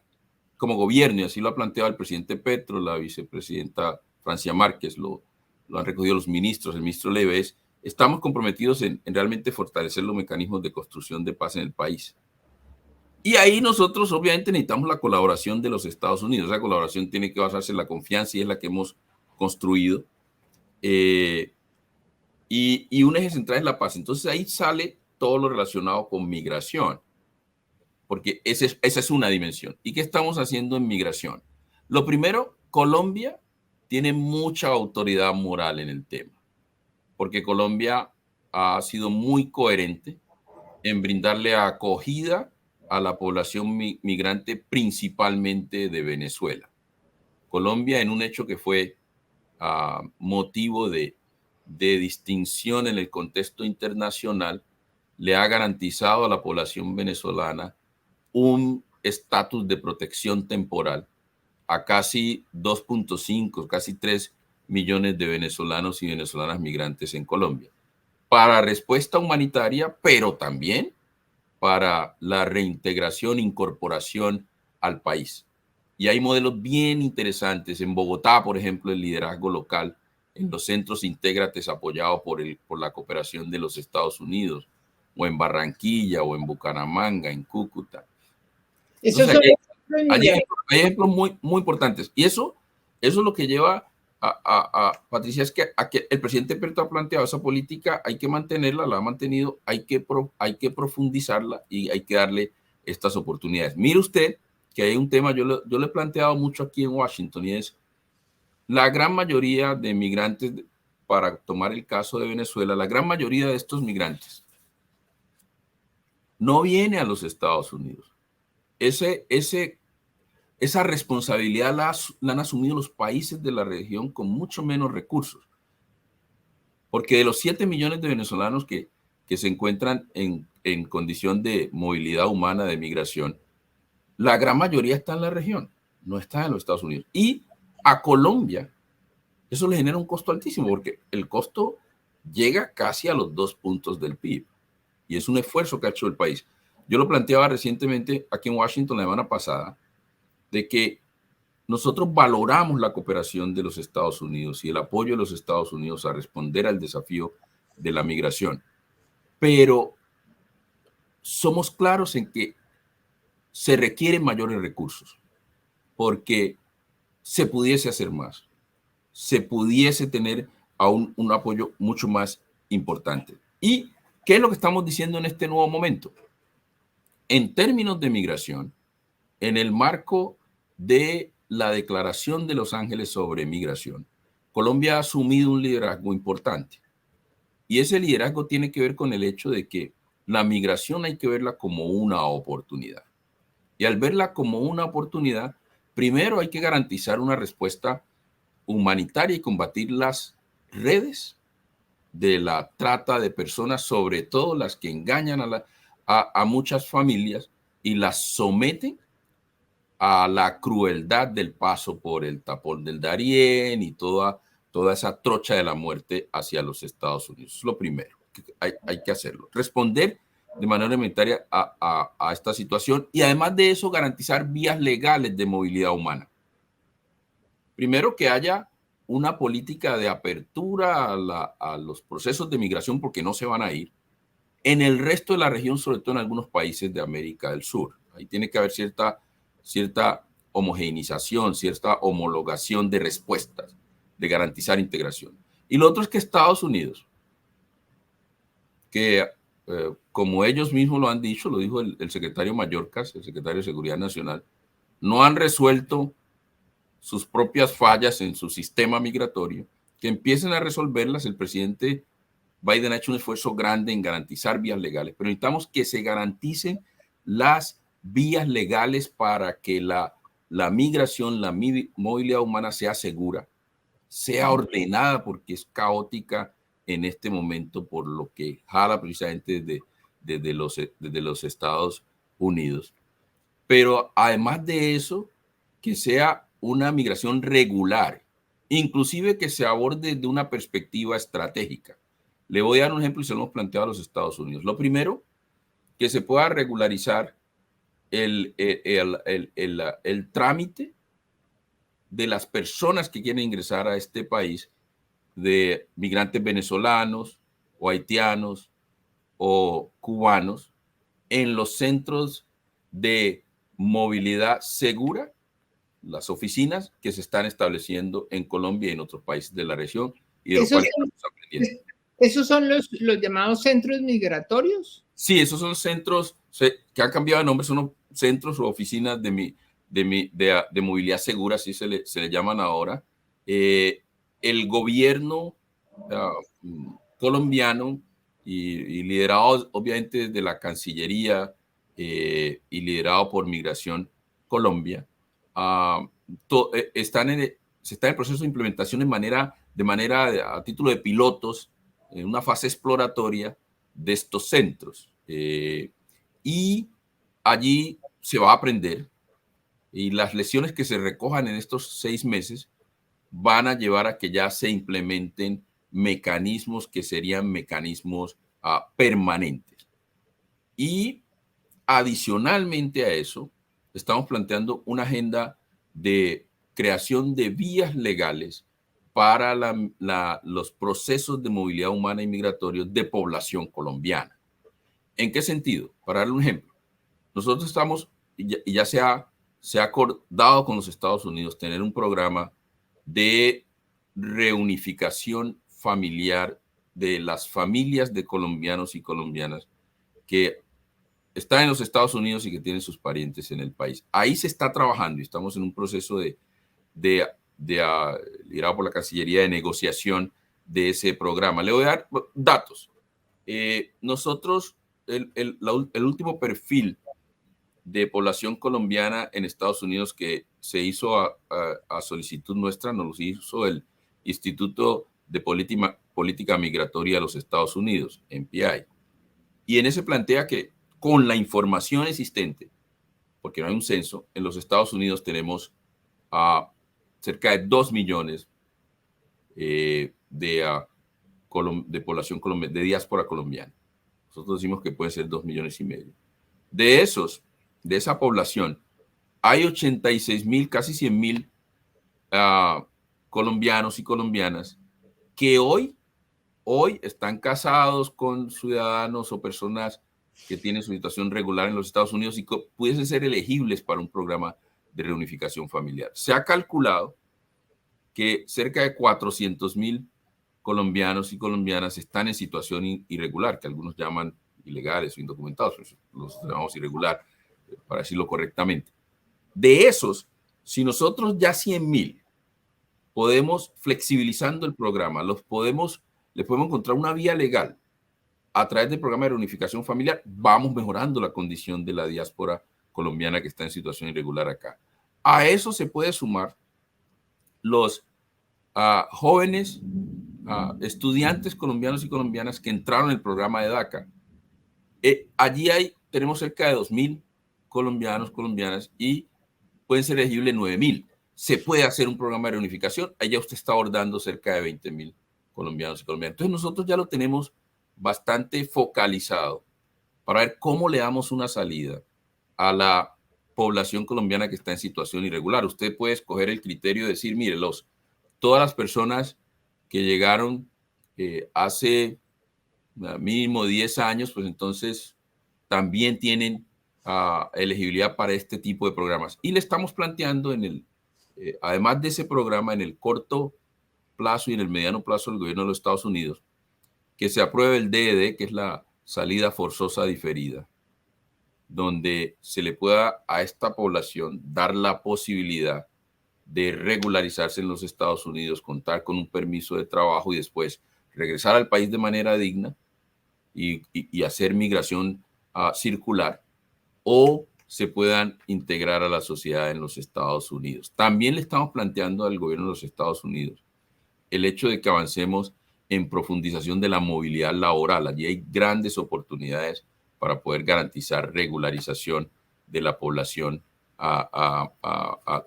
como gobierno, y así lo ha planteado el presidente Petro, la vicepresidenta Francia Márquez, lo han recogido los ministros, el ministro Leves, estamos comprometidos en realmente fortalecer los mecanismos de construcción de paz en el país. Y ahí nosotros obviamente necesitamos la colaboración de los Estados Unidos. Esa colaboración tiene que basarse en la confianza y es la que hemos construido. Y un eje central es la paz. Entonces ahí sale todo lo relacionado con migración, porque esa es una dimensión. ¿Y qué estamos haciendo en migración? Lo primero, Colombia tiene mucha autoridad moral en el tema, porque Colombia ha sido muy coherente en brindarle acogida a la población migrante, principalmente de Venezuela. Colombia, en un hecho que fue motivo de distinción en el contexto internacional, le ha garantizado a la población venezolana un estatus de protección temporal a casi 2.5, casi 3 millones de venezolanos y venezolanas migrantes en Colombia, para respuesta humanitaria, pero también para la reintegración, incorporación al país. Y hay modelos bien interesantes. En Bogotá, por ejemplo, el liderazgo local, en los centros Intégrates apoyado por la cooperación de los Estados Unidos, o en Barranquilla, o en Bucaramanga, en Cúcuta. Entonces, hay ejemplos muy, muy importantes. Y eso es lo que lleva Patricia, es que el presidente Petro ha planteado esa política, hay que mantenerla, la ha mantenido, hay que profundizarla y hay que darle estas oportunidades. Mire usted que hay un tema, yo lo he planteado mucho aquí en Washington, y es la gran mayoría de migrantes, para tomar el caso de Venezuela, la gran mayoría de estos migrantes no viene a los Estados Unidos. Esa responsabilidad la han asumido los países de la región con mucho menos recursos. Porque de los 7 millones de venezolanos que se encuentran en condición de movilidad humana, de migración, la gran mayoría está en la región. no está en los Estados Unidos. Y a Colombia eso le genera un costo altísimo porque el costo llega casi a los 2 puntos del PIB. Y es un esfuerzo que ha hecho el país. Yo lo planteaba recientemente aquí en Washington la semana pasada, de que nosotros valoramos la cooperación de los Estados Unidos y el apoyo de los Estados Unidos a responder al desafío de la migración. Pero somos claros en que se requieren mayores recursos porque se pudiese hacer más, se pudiese tener aún un apoyo mucho más importante. ¿Y qué es lo que estamos diciendo en este nuevo momento? En términos de migración, en el marco de la Declaración de Los Ángeles sobre migración, Colombia ha asumido un liderazgo importante. Y ese liderazgo tiene que ver con el hecho de que la migración hay que verla como una oportunidad. Y al verla como una oportunidad, primero hay que garantizar una respuesta humanitaria y combatir las redes de la trata de personas, sobre todo las que engañan a muchas familias y las someten a la crueldad del paso por el tapón del Darién y toda esa trocha de la muerte hacia los Estados Unidos. Es lo primero, hay que hacerlo. Responder de manera humanitaria a esta situación y además de eso garantizar vías legales de movilidad humana. Primero, que haya una política de apertura a los procesos de migración porque no se van a ir. En el resto de la región, sobre todo en algunos países de América del Sur. Ahí tiene que haber cierta homogeneización, cierta homologación de respuestas, de garantizar integración. Y lo otro es que Estados Unidos, que como ellos mismos lo han dicho, lo dijo el secretario Mayorkas, el secretario de Seguridad Nacional, no han resuelto sus propias fallas en su sistema migratorio, que empiecen a resolverlas. El presidente Biden ha hecho un esfuerzo grande en garantizar vías legales, pero necesitamos que se garanticen las vías legales para que la migración, la movilidad humana sea segura, sea ordenada, porque es caótica en este momento por lo que jala precisamente desde los Estados Unidos. Pero además de eso, que sea una migración regular, inclusive que se aborde de una perspectiva estratégica. Le voy a dar un ejemplo y se lo hemos planteado a los Estados Unidos. Lo primero, que se pueda regularizar el trámite de las personas que quieren ingresar a este país, de migrantes venezolanos o haitianos o cubanos, en los centros de movilidad segura, las oficinas que se están estableciendo en Colombia y en otros países de la región y de los cuales estamos aprendiendo. ¿Esos son los llamados centros migratorios? Sí, esos son centros que han cambiado de nombre, son centros o oficinas de movilidad segura, así se le llaman ahora. El gobierno colombiano y liderado obviamente desde la Cancillería y liderado por Migración Colombia, se está en el proceso de implementación a título de pilotos, en una fase exploratoria de estos centros. Y allí se va a aprender y las lecciones que se recojan en estos 6 meses van a llevar a que ya se implementen mecanismos que serían mecanismos permanentes. Y adicionalmente a eso, estamos planteando una agenda de creación de vías legales para los procesos de movilidad humana y migratorios de población colombiana. ¿En qué sentido? Para darle un ejemplo, nosotros estamos, y ya se ha acordado con los Estados Unidos, tener un programa de reunificación familiar de las familias de colombianos y colombianas que están en los Estados Unidos y que tienen sus parientes en el país. Ahí se está trabajando y estamos en un proceso liderado por la Cancillería, de negociación de ese programa. Le voy a dar datos. Nosotros, el último perfil de población colombiana en Estados Unidos que se hizo a solicitud nuestra, nos lo hizo el Instituto de Política Migratoria de los Estados Unidos, NPI. Y en ese plantea que con la información existente, porque no hay un censo, en los Estados Unidos tenemos a cerca de 2 millones de población colombiana, de diáspora colombiana. Nosotros decimos que pueden ser 2,5 millones. De esa población, hay 86,000, casi 100,000 colombianos y colombianas que hoy están casados con ciudadanos o personas que tienen su situación regular en los Estados Unidos y que pudiesen ser elegibles para un programa de reunificación familiar. Se ha calculado que cerca de 400,000 colombianos y colombianas están en situación irregular, que algunos llaman ilegales o indocumentados, los llamamos irregular, para decirlo correctamente. De esos, si nosotros ya 100,000 podemos, flexibilizando el programa, les podemos encontrar una vía legal a través del programa de reunificación familiar, vamos mejorando la condición de la diáspora colombiana que está en situación irregular acá. A eso se puede sumar los jóvenes estudiantes colombianos y colombianas que entraron en el programa de DACA. Allí tenemos cerca de 2,000 colombianos, colombianas y pueden ser elegibles 9,000. Se puede hacer un programa de reunificación. Allá usted está abordando cerca de 20,000 colombianos y colombianas. Entonces nosotros ya lo tenemos bastante focalizado para ver cómo le damos una salida a la población colombiana que está en situación irregular. Usted puede escoger el criterio de decir, mire, todas las personas que llegaron hace mínimo 10 años, pues entonces también tienen elegibilidad para este tipo de programas. Y le estamos planteando, además de ese programa, en el corto plazo y en el mediano plazo del gobierno de los Estados Unidos, que se apruebe el DED, que es la salida forzosa diferida, donde se le pueda a esta población dar la posibilidad de regularizarse en los Estados Unidos, contar con un permiso de trabajo y después regresar al país de manera digna y hacer migración circular, o se puedan integrar a la sociedad en los Estados Unidos. También le estamos planteando al gobierno de los Estados Unidos el hecho de que avancemos en profundización de la movilidad laboral. Allí hay grandes oportunidades para poder garantizar regularización de la población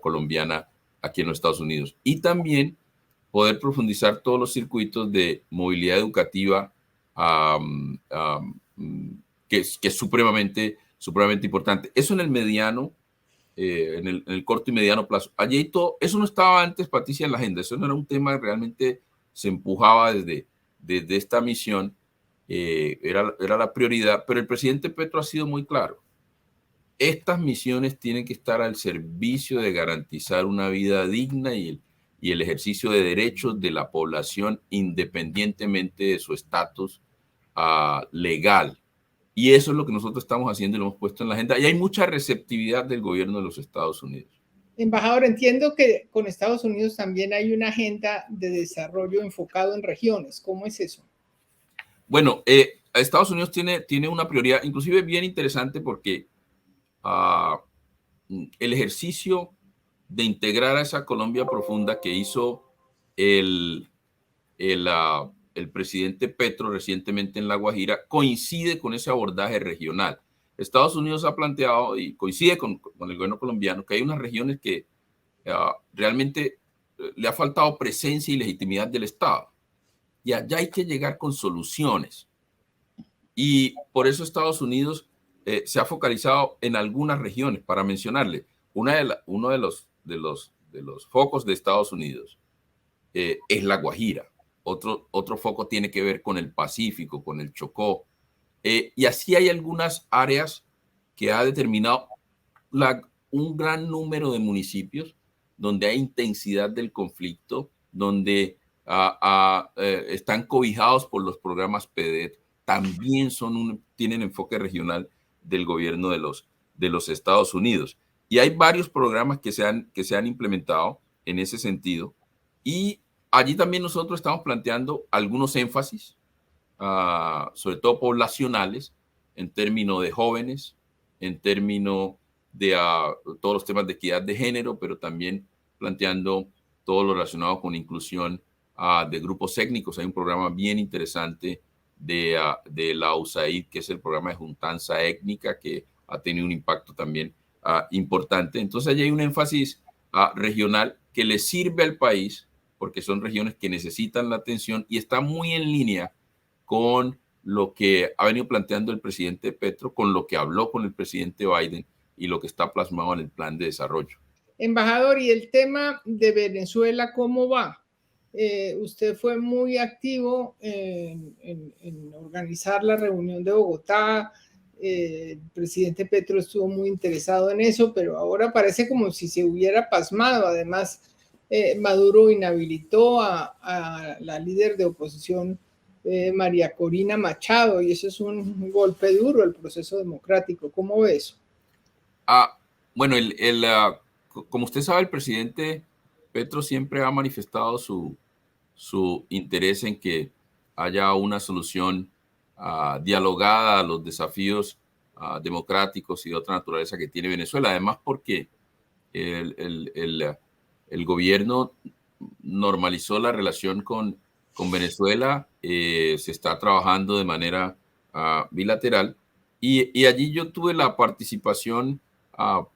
colombiana aquí en los Estados Unidos. Y también poder profundizar todos los circuitos de movilidad educativa que es supremamente importante. Eso en el mediano, en el corto y mediano plazo. Allí todo, eso no estaba antes, Patricia, en la agenda. Eso no era un tema que realmente se empujaba desde esta misión. Era la prioridad, pero el presidente Petro ha sido muy claro. Estas misiones tienen que estar al servicio de garantizar una vida digna y el ejercicio de derechos de la población independientemente de su estatus legal. Y eso es lo que nosotros estamos haciendo y lo hemos puesto en la agenda. Y hay mucha receptividad del gobierno de los Estados Unidos. Embajador, entiendo que con Estados Unidos también hay una agenda de desarrollo enfocado en regiones. ¿Cómo es eso? Bueno, Estados Unidos tiene una prioridad inclusive bien interesante porque el ejercicio de integrar a esa Colombia profunda que hizo el presidente Petro recientemente en La Guajira coincide con ese abordaje regional. Estados Unidos ha planteado y coincide con el gobierno colombiano que hay unas regiones que realmente le ha faltado presencia y legitimidad del Estado. Y allá hay que llegar con soluciones. Y por eso Estados Unidos se ha focalizado en algunas regiones. Para mencionarle, uno de los focos de Estados Unidos es La Guajira. Otro foco tiene que ver con el Pacífico, con el Chocó. Y así hay algunas áreas que ha determinado un gran número de municipios donde hay intensidad del conflicto, donde están cobijados por los programas PEDET, también tienen enfoque regional del gobierno de los Estados Unidos. Y hay varios programas que se han implementado en ese sentido. Y allí también nosotros estamos planteando algunos énfasis, sobre todo poblacionales, en términos de jóvenes, en términos de todos los temas de equidad de género, pero también planteando todo lo relacionado con inclusión de grupos étnicos. Hay un programa bien interesante de la USAID, que es el programa de juntanza étnica, que ha tenido un impacto también importante. Entonces, allí hay un énfasis regional que le sirve al país, porque son regiones que necesitan la atención y está muy en línea con lo que ha venido planteando el presidente Petro, con lo que habló con el presidente Biden y lo que está plasmado en el plan de desarrollo. Embajador, ¿y el tema de Venezuela cómo va? Usted fue muy activo en organizar la reunión de Bogotá. El presidente Petro estuvo muy interesado en eso, pero ahora parece como si se hubiera pasmado. Además, Maduro inhabilitó a la líder de oposición, María Corina Machado, y eso es un golpe duro al proceso democrático. ¿Cómo ve eso? Bueno, como usted sabe, el presidente Petro siempre ha manifestado su interés en que haya una solución dialogada a los desafíos democráticos y de otra naturaleza que tiene Venezuela. Además, porque el, el- el, el gobierno normalizó la relación con Venezuela, se está trabajando de manera bilateral y allí yo tuve la participación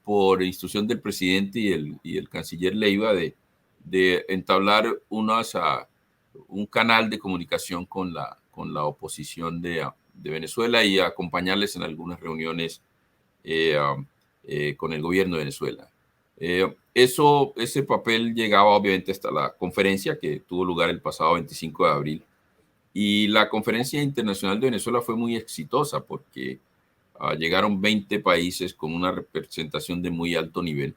por instrucción del presidente y el canciller Leiva de entablar un canal de comunicación con la oposición de Venezuela y acompañarles en algunas reuniones con el gobierno de Venezuela. Ese papel llegaba obviamente hasta la conferencia que tuvo lugar el pasado 25 de abril. Y la conferencia internacional de Venezuela fue muy exitosa porque llegaron 20 países con una representación de muy alto nivel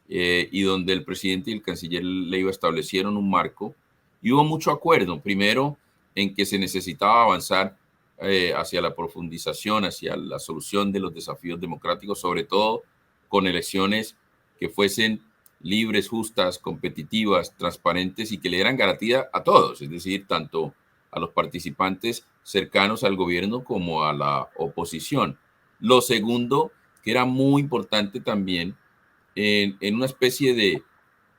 y donde el presidente y el canciller Leiva establecieron un marco y hubo mucho acuerdo. Primero, en que se necesitaba avanzar hacia la profundización, hacia la solución de los desafíos democráticos, sobre todo con elecciones que fuesen libres, justas, competitivas, transparentes y que le dieran garantía a todos, es decir, tanto a los participantes cercanos al gobierno como a la oposición. Lo segundo, que era muy importante también, en una especie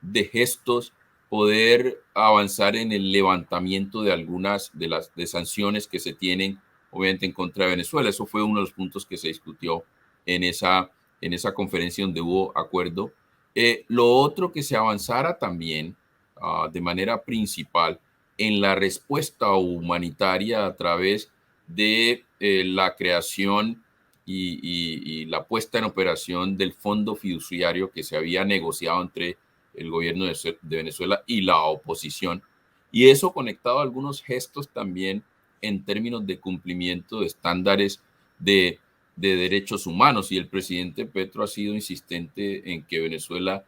de gestos, poder avanzar en el levantamiento de algunas de las sanciones que se tienen, obviamente, en contra de Venezuela. Eso fue uno de los puntos que se discutió en esa conferencia donde hubo acuerdo. Lo otro, que se avanzara también de manera principal en la respuesta humanitaria a través de la creación y la puesta en operación del fondo fiduciario que se había negociado entre el gobierno de Venezuela y la oposición. Y eso conectado a algunos gestos también en términos de cumplimiento de estándares de derechos humanos. Y el presidente Petro ha sido insistente en que Venezuela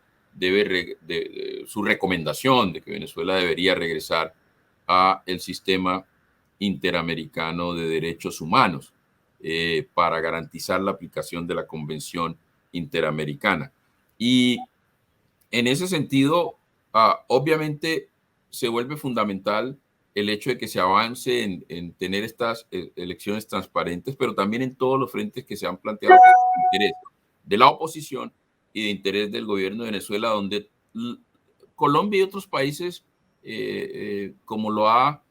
su recomendación de que Venezuela debería regresar a el sistema interamericano de derechos humanos para garantizar la aplicación de la Convención Interamericana. Y en ese sentido, obviamente se vuelve fundamental el hecho de que se avance en tener estas elecciones transparentes, pero también en todos los frentes que se han planteado de interés de la oposición y de interés del gobierno de Venezuela, donde Colombia y otros países, como lo ha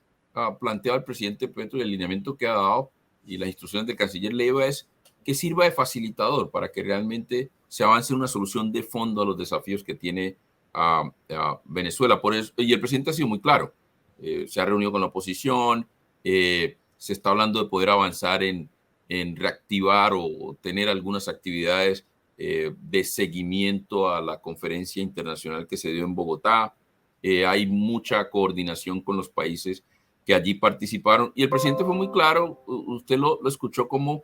planteado el presidente Petro y el lineamiento que ha dado y las instrucciones del canciller Leiva, es que sirva de facilitador para que realmente se avance una solución de fondo a los desafíos que tiene Venezuela. Por eso, y el presidente ha sido muy claro, se ha reunido con la oposición, se está hablando de poder avanzar en reactivar o tener algunas actividades de seguimiento a la conferencia internacional que se dio en Bogotá. Hay mucha coordinación con los países que allí participaron y el presidente fue muy claro, usted lo escuchó como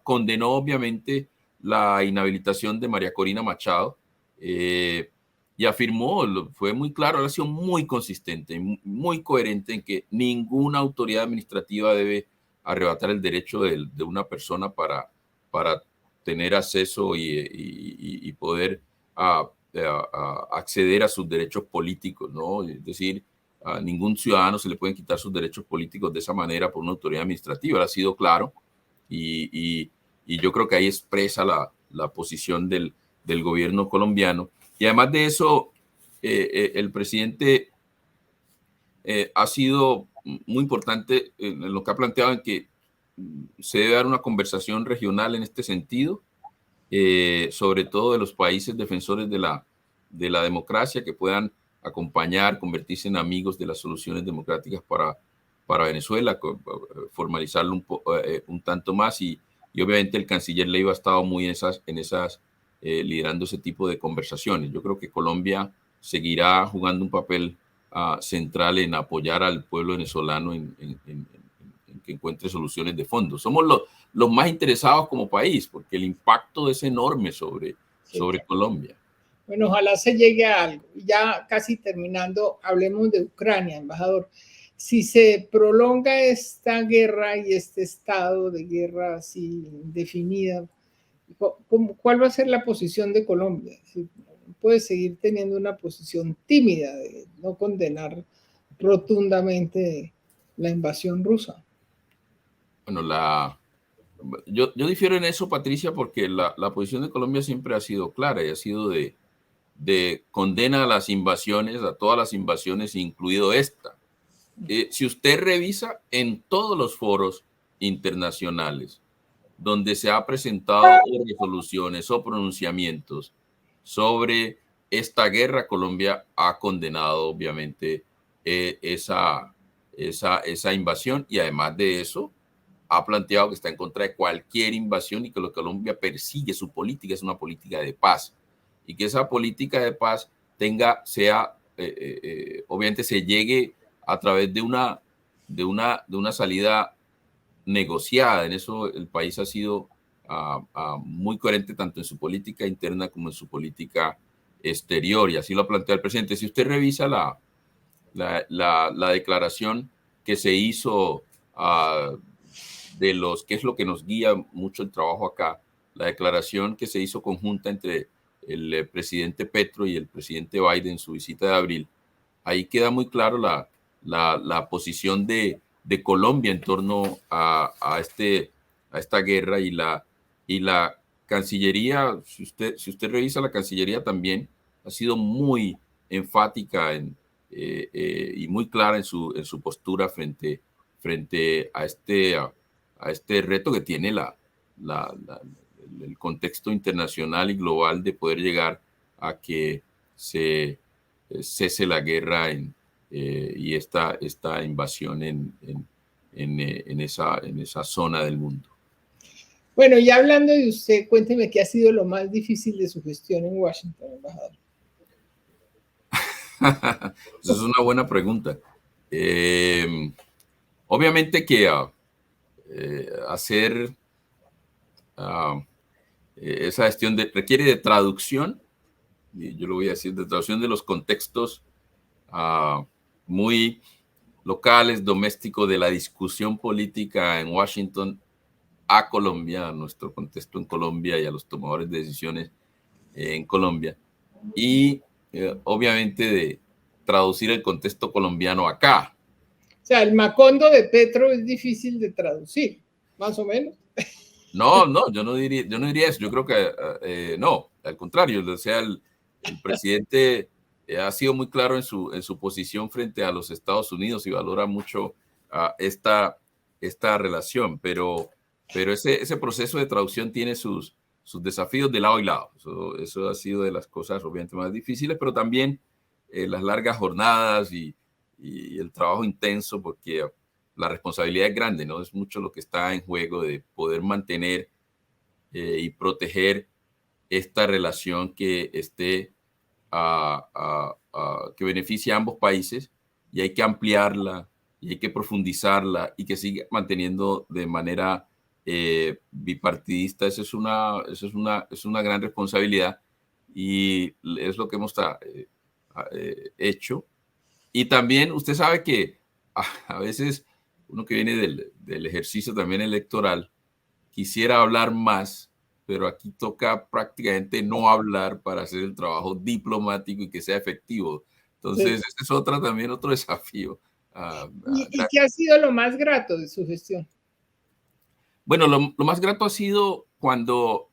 condenó obviamente la inhabilitación de María Corina Machado y afirmó, fue muy claro, ha sido muy consistente, muy coherente en que ninguna autoridad administrativa debe arrebatar el derecho de una persona para tener acceso y poder acceder a sus derechos políticos, ¿no? Es decir, a ningún ciudadano se le pueden quitar sus derechos políticos de esa manera por una autoridad administrativa, ha sido claro y yo creo que ahí expresa la posición del gobierno colombiano. Y además de eso, el presidente ha sido muy importante en lo que ha planteado en que se debe dar una conversación regional en este sentido, sobre todo de los países defensores de la democracia, que puedan acompañar, convertirse en amigos de las soluciones democráticas para Venezuela, formalizarlo un tanto más y obviamente el canciller Leiva ha estado muy en esas liderando ese tipo de conversaciones. Yo creo que Colombia seguirá jugando un papel central en apoyar al pueblo venezolano en que encuentre soluciones de fondo. Somos los más interesados como país porque el impacto es enorme sobre Claro. Colombia. Bueno, ojalá se llegue a algo. Ya casi terminando, hablemos de Ucrania, embajador. Si se prolonga esta guerra y este estado de guerra así indefinida, ¿cuál va a ser la posición de Colombia? Puede seguir teniendo una posición tímida de no condenar rotundamente la invasión rusa. Bueno, yo difiero en eso, Patricia, porque la posición de Colombia siempre ha sido clara y ha sido de condena a las invasiones, a todas las invasiones, incluido esta. Si usted revisa en todos los foros internacionales donde se ha presentado resoluciones o pronunciamientos sobre esta guerra, Colombia ha condenado obviamente esa invasión y además de eso ha planteado que está en contra de cualquier invasión y que lo que Colombia persigue, su política es una política de paz y que esa política de paz obviamente se llegue a través de una salida negociada. En eso el país ha sido muy coherente tanto en su política interna como en su política exterior y así lo ha planteado el presidente. Si usted revisa la declaración que se hizo que es lo que nos guía mucho el trabajo acá, la declaración que se hizo conjunta entre el presidente Petro y el presidente Biden en su visita de abril, ahí queda muy claro la posición de Colombia en torno a esta guerra y la Cancillería, si usted revisa la Cancillería también ha sido muy enfática y muy clara en su postura frente a este reto que tiene el contexto internacional y global de poder llegar a que se cese la guerra y esta invasión en esa zona del mundo. Bueno, ya hablando de usted, cuénteme qué ha sido lo más difícil de su gestión en Washington, embajador. Esa es una buena pregunta. Obviamente que hacer esa gestión requiere de traducción, y yo lo voy a decir, de traducción de los contextos muy locales, domésticos, de la discusión política en Washington a Colombia, a nuestro contexto en Colombia y a los tomadores de decisiones en Colombia. Y obviamente de traducir el contexto colombiano acá. O sea, el Macondo de Petro es difícil de traducir, más o menos. No, yo no diría eso. Yo creo que no, al contrario. O sea, el presidente ha sido muy claro en su posición frente a los Estados Unidos y valora mucho esta relación, pero ese proceso de traducción tiene sus desafíos de lado y lado. Eso ha sido de las cosas obviamente más difíciles, pero también las largas jornadas y el trabajo intenso, porque la responsabilidad es grande, ¿no? Es mucho lo que está en juego de poder mantener y proteger esta relación que esté que beneficie a ambos países y hay que ampliarla y hay que profundizarla y que siga manteniendo de manera bipartidista. Esa es una gran responsabilidad y es lo que hemos hecho. Y también usted sabe que a veces uno que viene del ejercicio también electoral quisiera hablar más, pero aquí toca prácticamente no hablar para hacer el trabajo diplomático y que sea efectivo. Entonces, sí. Ese es también otro desafío. ¿Y qué ha sido lo más grato de su gestión? Bueno, lo más grato ha sido cuando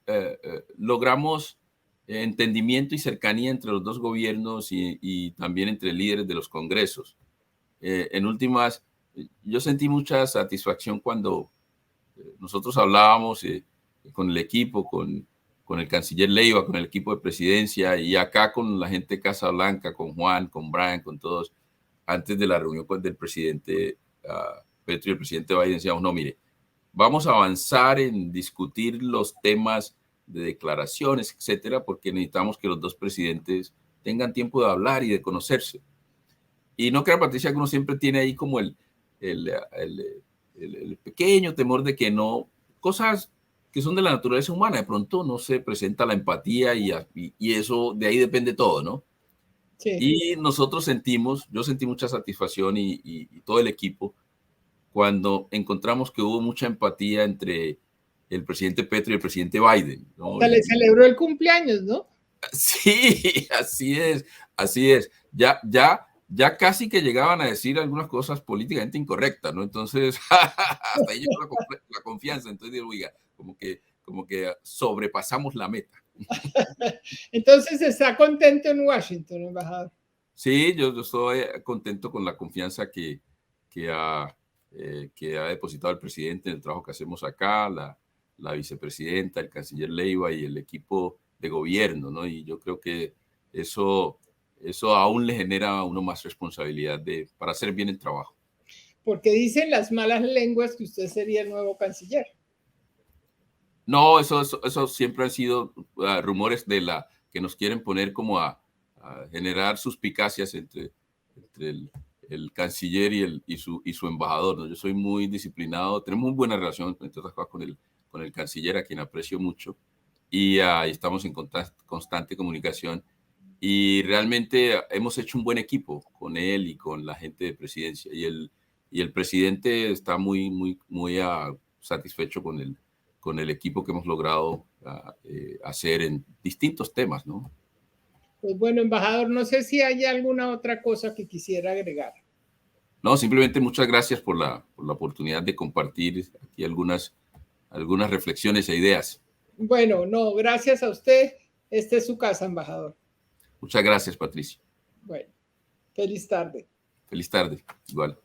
logramos entendimiento y cercanía entre los dos gobiernos y también entre líderes de los congresos. En últimas, yo sentí mucha satisfacción cuando nosotros hablábamos con el equipo, con con el canciller Leiva, con el equipo de presidencia y acá con la gente de Casa Blanca, con Juan, con Brian, con todos, antes de la reunión del presidente Petro y el presidente Biden, decíamos, no, mire, vamos a avanzar en discutir los temas de declaraciones, etcétera, porque necesitamos que los dos presidentes tengan tiempo de hablar y de conocerse. Y no crea, Patricia, que uno siempre tiene ahí como el pequeño temor de que no, cosas que son de la naturaleza humana, de pronto no se presenta la empatía y eso, de ahí depende todo, ¿no? Sí. Y nosotros yo sentí mucha satisfacción y todo el equipo cuando encontramos que hubo mucha empatía entre el presidente Petro y el presidente Biden, ¿no? O sea, le celebró el cumpleaños, ¿no? Sí, así es, así es. Ya casi que llegaban a decir algunas cosas políticamente incorrectas, ¿no? Entonces, hasta ahí llegó la confianza. Entonces digo, oiga, como que sobrepasamos la meta. Entonces, ¿está contento en Washington, embajador? Sí, yo estoy contento con la confianza que ha depositado el presidente en el trabajo que hacemos acá, la vicepresidenta, el canciller Leiva y el equipo de gobierno, ¿no? Y yo creo que eso aún le genera a uno más responsabilidad para hacer bien el trabajo. Porque dicen las malas lenguas que usted sería el nuevo canciller. No, eso siempre han sido rumores que nos quieren poner como a generar suspicacias entre el canciller y su embajador, ¿no? Yo soy muy disciplinado, tenemos muy buena relación, entre otras cosas, con el canciller, a quien aprecio mucho, y estamos en constante comunicación. Y realmente hemos hecho un buen equipo con él y con la gente de presidencia. Y el presidente está muy satisfecho con el equipo que hemos logrado hacer en distintos temas, ¿no? Pues bueno, embajador, no sé si hay alguna otra cosa que quisiera agregar. No, simplemente muchas gracias por la oportunidad de compartir aquí algunas reflexiones e ideas. Bueno, no, gracias a usted. Esta es su casa, embajador. Muchas gracias, Patricia. Bueno, feliz tarde. Feliz tarde, igual.